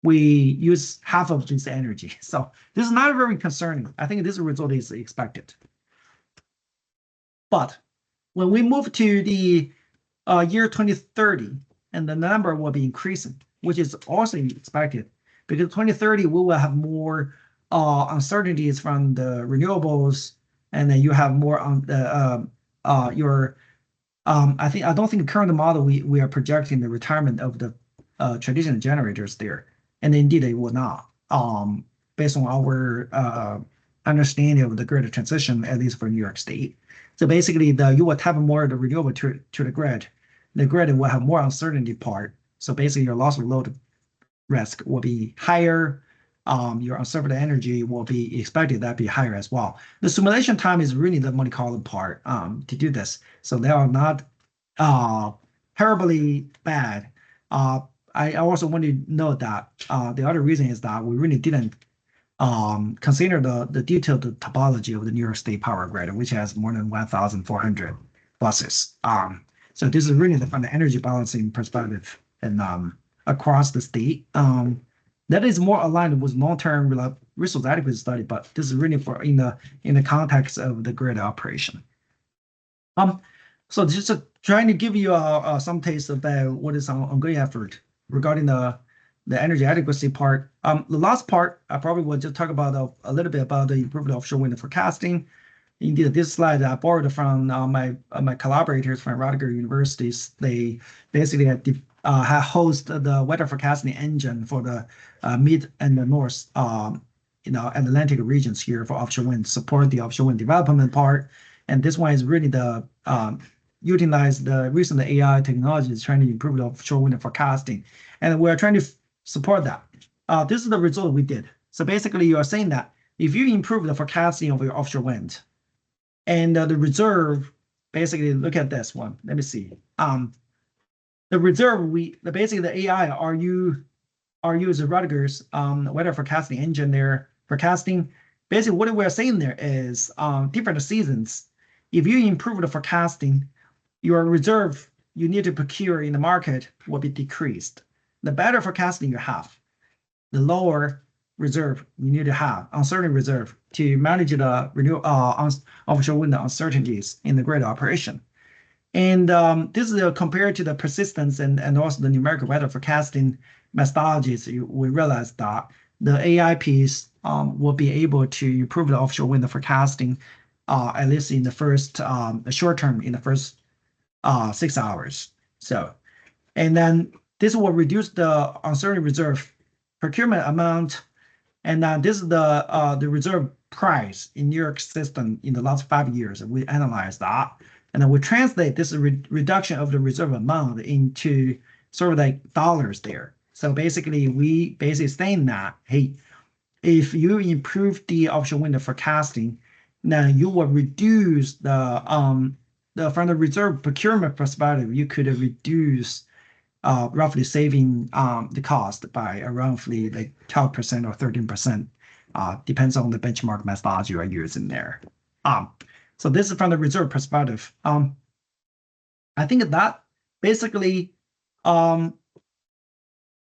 we use half of this energy. So this is not very concerning. I think this result is expected. But when we move to the year 2030, and the number will be increasing, which is also expected, because 2030 we will have more uncertainties from the renewables, and then you have more on the your. I don't think the current model we are projecting the retirement of the traditional generators there, and indeed it will not. Based on our understanding of the grid transition, at least for New York State. So basically, you will tap more of the renewable to the grid. The grid will have more uncertainty part. So basically, your loss of load risk will be higher. Your unserved energy will be expected that be higher as well. The simulation time is really the Monte Carlo part to do this. So they are not terribly bad. I also want to note that the other reason is that we really didn't consider the detailed topology of the New York State power grid, which has more than 1,400 buses. So this is really from the energy balancing perspective and across the state. That is more aligned with long-term resource adequacy study, but this is really for in the context of the grid operation. So just trying to give you some taste about what is our ongoing effort regarding the energy adequacy part. The last part, I probably will just talk about a little bit about the improved offshore wind forecasting. Indeed, this slide I borrowed from my collaborators from Rutgers universities. They basically have hosted the weather forecasting engine for the mid and the north, Atlantic regions here for offshore wind, support the offshore wind development part. And this one is really the utilize the recent AI technologies trying to improve the offshore wind forecasting. And we're trying to support that. This is the result we did. So basically, you are saying that if you improve the forecasting of your offshore wind and the reserve, basically look at this one. Let me see. The reserve, basically the AI are use Rutgers weather forecasting engine there forecasting. Basically, what we're saying there is different seasons. If you improve the forecasting, your reserve you need to procure in the market will be decreased. The better forecasting you have, the lower reserve you need to have, uncertain reserve, to manage the offshore wind uncertainties in the grid operation. And this is compared to the persistence and also the numerical weather forecasting methodologies. We realized that the AI piece will be able to improve the offshore wind forecasting, at least in the first short term, in the first 6 hours. So, and then this will reduce the uncertain reserve procurement amount. And this is the reserve price in New York system in the last 5 years. We analyzed that. And then we translate this reduction of the reserve amount into sort of like dollars there. So basically, we saying that, hey, if you improve the offshore wind forecasting, then you will reduce from the reserve procurement perspective, you could reduce roughly saving the cost by roughly like 12% or 13%, depends on the benchmark methodology you are using there. So this is from the reserve perspective. I think that basically,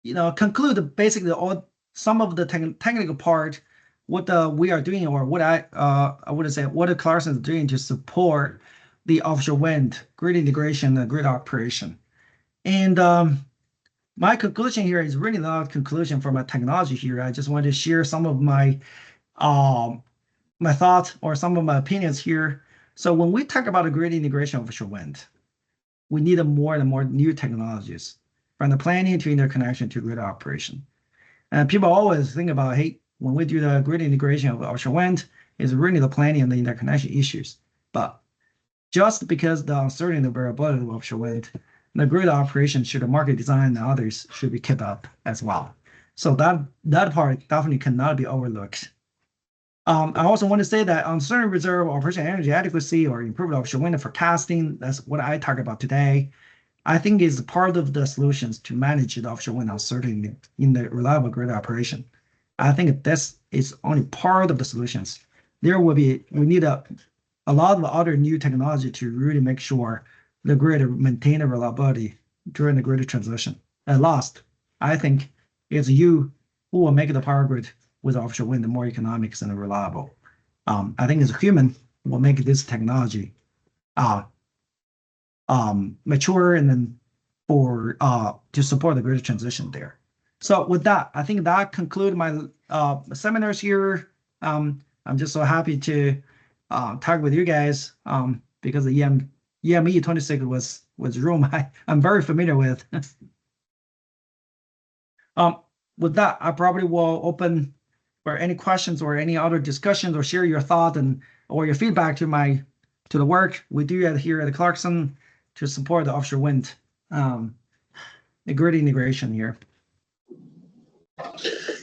conclude basically some of the technical part, what we are doing, or what I would say, what the Clarkson is doing to support the offshore wind grid integration and grid operation. And my conclusion here is really not a conclusion from a technology here. I just want to share some of my my thoughts or some of my opinions here. So when we talk about the grid integration of offshore wind, we need more and more new technologies, from the planning to interconnection to grid operation. And people always think about, hey, when we do the grid integration of offshore wind, it's really the planning and the interconnection issues. But just because the uncertainty and variability of offshore wind, the grid operation, should the market design and others should be kept up as well. So that part definitely cannot be overlooked. I also want to say that uncertain reserve, operation energy adequacy, or improved offshore wind forecasting, that's what I talk about today, I think is part of the solutions to manage the offshore wind uncertainty in the reliable grid operation. I think this is only part of the solutions. We need a lot of other new technology to really make sure the grid maintain a reliability during the grid transition. At last, I think it's you who will make the power grid with offshore wind more economics and reliable. I think as a human will make this technology mature and then to support the grid transition there. So with that, I think that concludes my seminars here. I'm just so happy to talk with you guys because the EME 26 was room I'm very familiar with. With that, I probably will open for any questions or any other discussions or share your thought or your feedback to the work we do here at Clarkson to support the offshore wind, the grid integration here.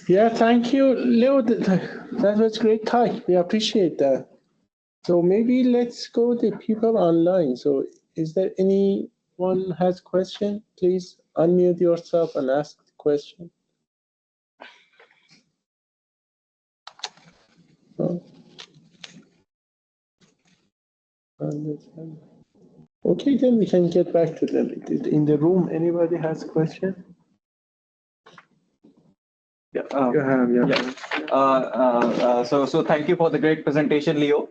Yeah, thank you, Leo. That was great talk. We appreciate that. So maybe let's go to people online. So is there anyone has question? Please unmute yourself and ask the question. Okay, then we can get back to them. In the room, anybody has a question? Yeah. So thank you for the great presentation, Leo.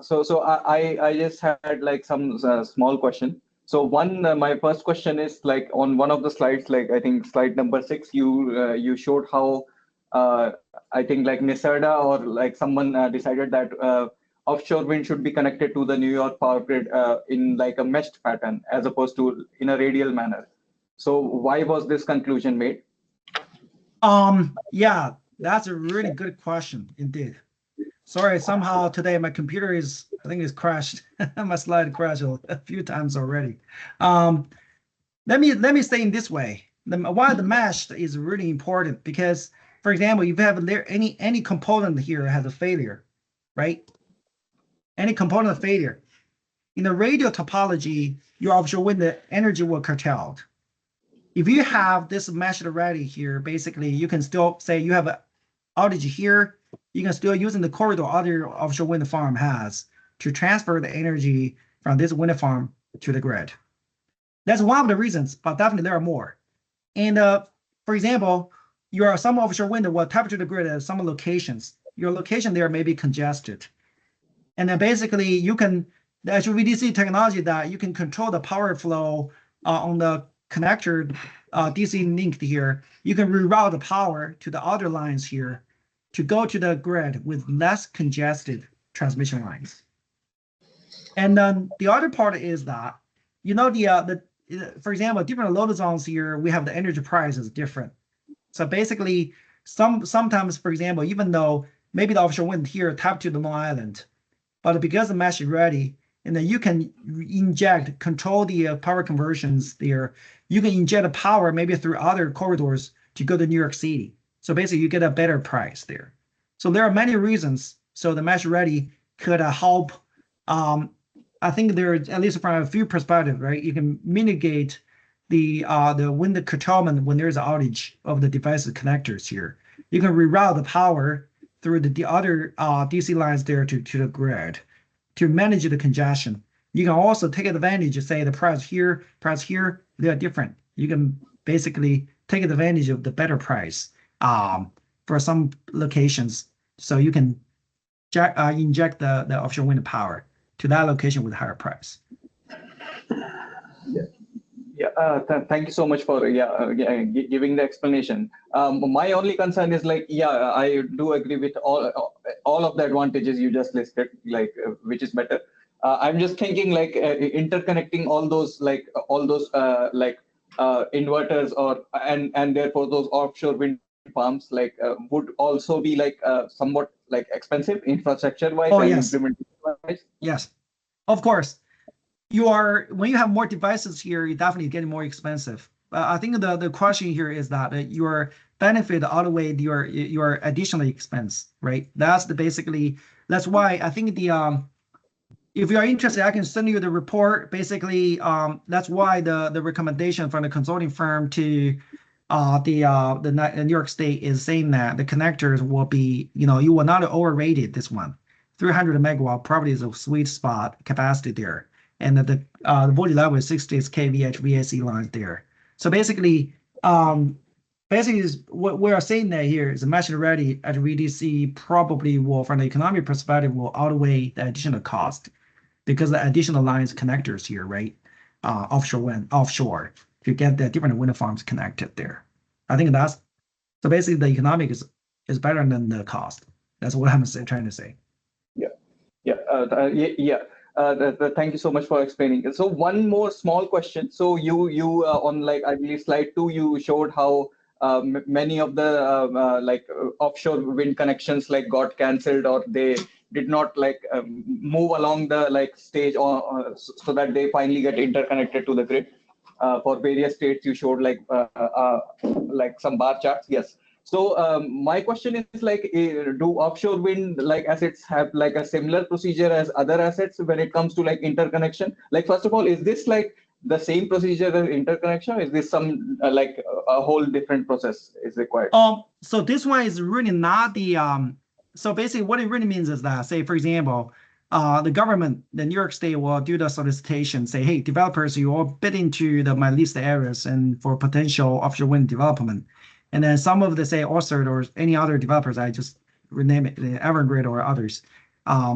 So I just had like some small question. So my first question is like on one of the slides, like I think slide number 6, you showed how I think like NYSERDA or like someone decided that offshore wind should be connected to the New York power grid in like a meshed pattern as opposed to in a radial manner. So why was this conclusion made? Yeah, that's a really good question indeed. Sorry, somehow today my computer I think it's crashed. My slide crashed a few times already. Let me say in this way. Why the mesh is really important because, for example, if you have any component here has a failure, right? Any component of failure. In the radial topology, your offshore wind energy will curtailed. If you have this mesh already here, basically you can still say you have an outage here. You can still use in the corridor other offshore wind farm has to transfer the energy from this wind farm to the grid. That's one of the reasons, but definitely there are more. And for example, some offshore wind will tap to the grid at some locations. Your location there may be congested. And then basically you can, the HVDC technology that you can control the power flow on the connector DC linked here, you can reroute the power to the other lines here to go to the grid with less congested transmission lines. And then the other part is that, you know, for example, different load zones here, we have the energy price is different. So basically, sometimes, for example, even though maybe the offshore wind here tap to the Long Island, but because the mesh is ready, and then you can control the power conversions there. You can inject the power maybe through other corridors to go to New York City. So basically, you get a better price there. So there are many reasons. So the mesh ready could help. I think there, at least from a few perspectives, right? You can mitigate the wind curtailment when there's an outage of the device connectors here. You can reroute the power through the other DC lines there to the grid to manage the congestion. You can also take advantage of, say, the price here, they are different. You can basically take advantage of the better price for some locations. So you can inject the offshore wind power to that location with a higher price. Thank you so much for giving the explanation. My only concern is like, I do agree with all of the advantages you just listed, like which is better. I'm just thinking like interconnecting all those inverters and therefore those offshore wind farms would also be like somewhat like expensive infrastructure wise and implementation wise. Yes, of course. When you have more devices here, you're definitely getting more expensive. I think the question here is that your benefit outweighed your additional expense, right? That's why I think if you are interested, I can send you the report. Basically, that's why the recommendation from the consulting firm to the New York State is saying that the connectors will be, you will not overrate it. This one, 300 megawatt probably is a sweet spot capacity there. And the voltage level is 66 kV HVAC lines there. So basically is what we are saying that here is the mesh ready at VDC probably will, from the economic perspective, will outweigh the additional cost because the additional lines connectors here, right? Offshore to get the different wind farms connected there. I think so basically the economic is better than the cost. That's what I'm trying to say. Thank you so much for explaining. So one more small question. So you on like I believe slide 2, you showed how many of the offshore wind connections like got cancelled, or they did not move along the stage so that they finally get interconnected to the grid. For various states, you showed some bar charts. Yes. So my question is do offshore wind assets have a similar procedure as other assets when it comes to interconnection? First of all, is this the same procedure as interconnection? Is this some a whole different process is required? So this one is really not the so basically what it really means is that, say for example, the government, the New York State will do the solicitation, say, hey, developers, you all bid into my list areas and for potential offshore wind development. And then some of the, say, Offshore or any other developers, I just rename it, the Evergrande or others,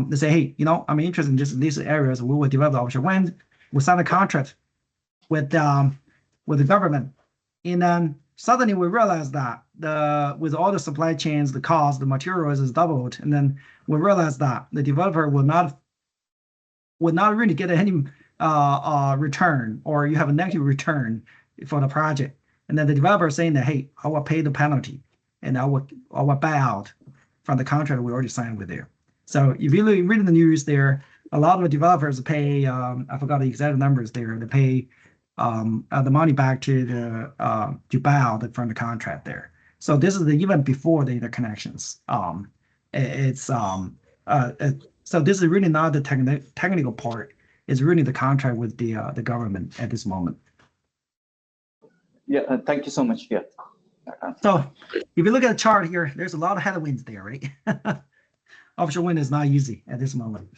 they say, hey, I'm interested in just these areas. We will develop offshore wind. We sign a contract with the government. And then suddenly we realize that with all the supply chains, the cost, the materials is doubled. And then we realize that the developer will not really get any return, or you have a negative return for the project. And then the developer is saying that, hey, I will pay the penalty and I will buy out from the contract we already signed with there. So if you read the news there, a lot of the developers pay, I forgot the exact numbers there, they pay the money back to buy out from the contract there. So this is even before the interconnections. So this is really not the technical part. It's really the contract with the government at this moment. Yeah, thank you so much. Yeah. So if you look at the chart here, there's a lot of headwinds there, right? Offshore wind is not easy at this moment.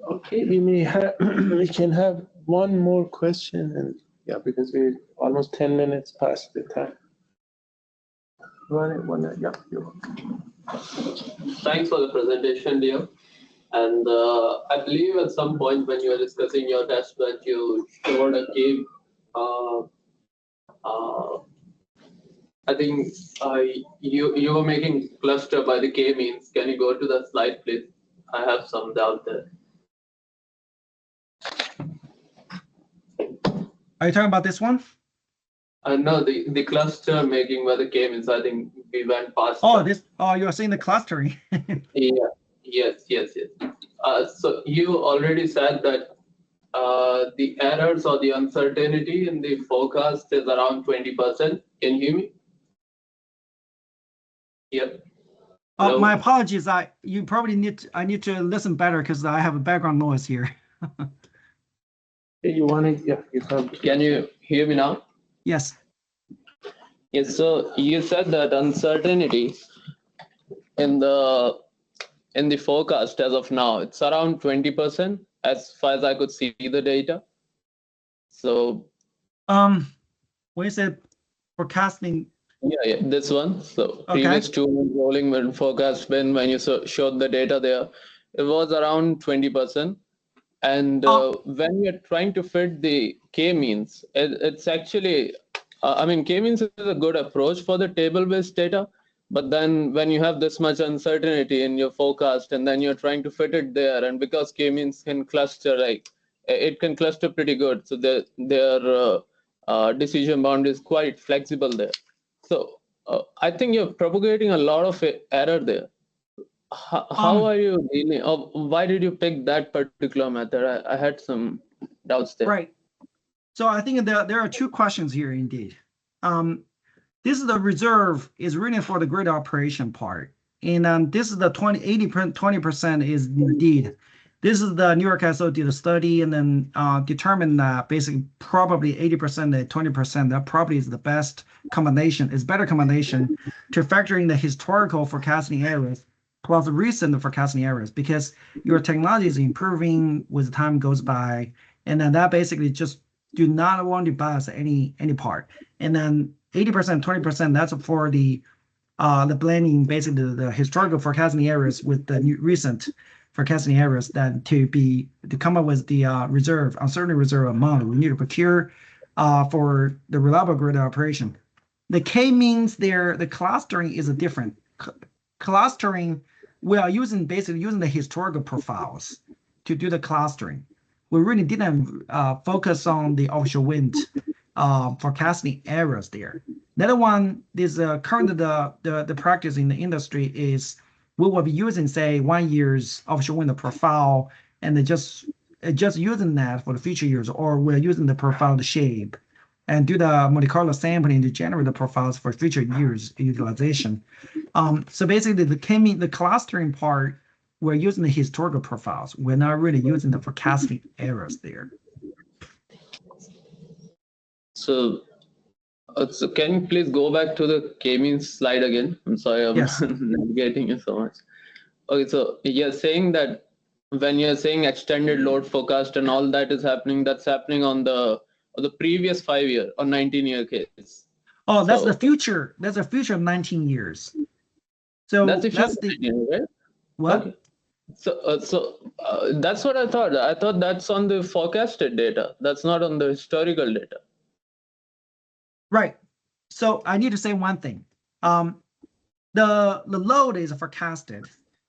Okay, we can have one more question, and yeah, because we're almost 10 minutes past the time. Thanks for the presentation, Leo. And I believe at some point when you were discussing your testbed, you showed a cave. I think you were making cluster by the K-means. Can you go to the slide, please? I have some doubt there. Are you talking about this one? No, the cluster making by the K-means. I think we went past. Oh, this. Oh, you're saying the clustering. Yeah. Yes. So you already said that the errors or the uncertainty in the forecast is around 20%. Can you hear me? Yep. My apologies. You probably need to listen better because I have a background noise here. You want to? Yeah, you can. Can you hear me now? Yes. Yes. So you said that uncertainty in the forecast as of now, it's around 20%. As far as I could see the data. So when you said forecasting, yeah, this one. So okay. Previous 2 months rolling wind forecast when you showed the data there, it was around 20%. And when you're trying to fit the K-means, it's actually, I mean, K-means is a good approach for the table-based data. But then when you have this much uncertainty in your forecast and then you're trying to fit it there, and because K-means can cluster, it can cluster pretty good. So their decision bound is quite flexible there. So I think you're propagating a lot of error there. How are you dealing, or why did you pick that particular method? I had some doubts there. Right. So I think there are 2 questions here indeed. This is the reserve is really for the grid operation part. And this is the 20% is indeed. This is the New York SO did a study and then determined that basically probably 80% and 20%, that probably is the best combination, is better combination to factor in the historical forecasting areas plus the recent forecasting areas, because your technology is improving as time goes by. And then that basically just do not want to bias any part. And then 80%, 20%, that's for the blending, basically the historical forecasting areas with the recent forecasting areas, that to come up with the uncertainty reserve amount we need to procure for the reliable grid operation. The K means the clustering is a different. clustering, we are basically using the historical profiles to do the clustering. We really didn't focus on the offshore wind forecasting errors there. Another one is currently the practice in the industry is we will be using, say, 1 year's offshore wind profile and just using that for the future years, or we're using the profile the shape and do the Monte Carlo sampling to generate the profiles for future years utilization. So basically the clustering part, we're using the historical profiles. We're not really using the forecasting errors there. So can you please go back to the K-means slide again? I'm sorry, I'm navigating you so much. Okay, so you're saying that when you're saying extended load forecast and all that is happening, that's happening on the previous 5-year or 19-year case. Oh, that's the future. That's a future of 19 years. So that's the year, right? What? Okay. So that's what I thought. I thought that's on the forecasted data. That's not on the historical data. Right. So I need to say one thing. The load is forecasted,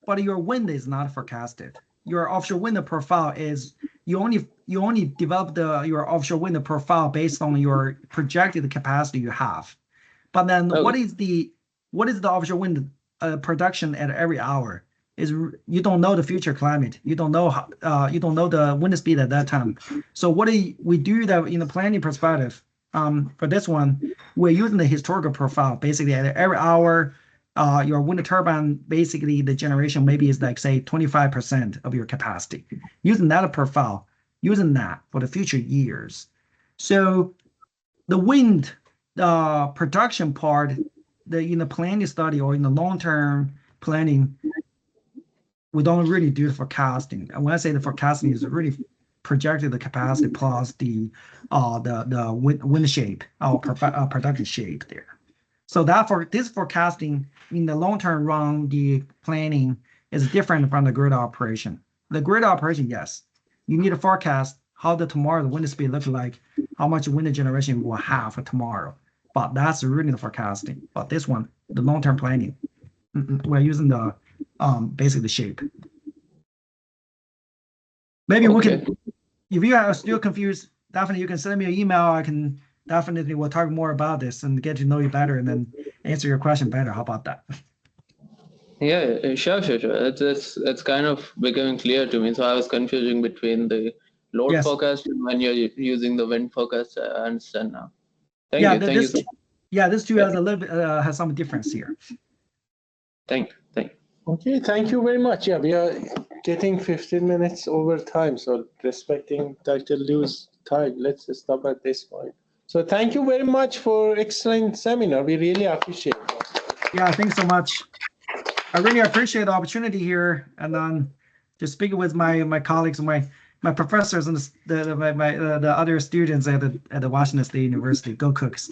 but your wind is not forecasted. Your offshore wind profile is you only develop your offshore wind profile based on your projected capacity you have. But then what is the offshore wind production at every hour? Is you don't know the future climate. You don't know you don't know the wind speed at that time. So what we do that in the planning perspective. For this one, we're using the historical profile. Basically, at every hour, your wind turbine, basically the generation maybe is like, say, 25% of your capacity. Using that profile, using that for the future years. So the wind production part, in the planning study or in the long-term planning, we don't really do the forecasting. And when I say the forecasting is really projected the capacity plus the wind shape or production shape there. So that for this forecasting in the long-term run, the planning is different from the grid operation. The grid operation, yes, you need to forecast how the wind speed looks like, how much wind generation we will have for tomorrow. But that's really the forecasting. But this one, the long-term planning, we're using the basically the shape. Maybe we can. If you are still confused, definitely you can send me an email. I can definitely we'll talk more about this and get to know you better and then answer your question better. How about that? Yeah, sure. It's kind of becoming clear to me. So I was confusing between the load forecast and when you're using the wind forecast. I understand now. Thank you. Thank you. Yeah, this two has a little bit has some difference here. Thank you. Okay, thank you very much. Yeah, we are getting 15 minutes over time, so respecting Dr. Liu's time, let's stop at this point. So thank you very much for excellent seminar. We really appreciate it. Yeah, thanks so much. I really appreciate the opportunity here, and then just speaking with my colleagues and my professors and the other students at the Washington State University. Go Cooks.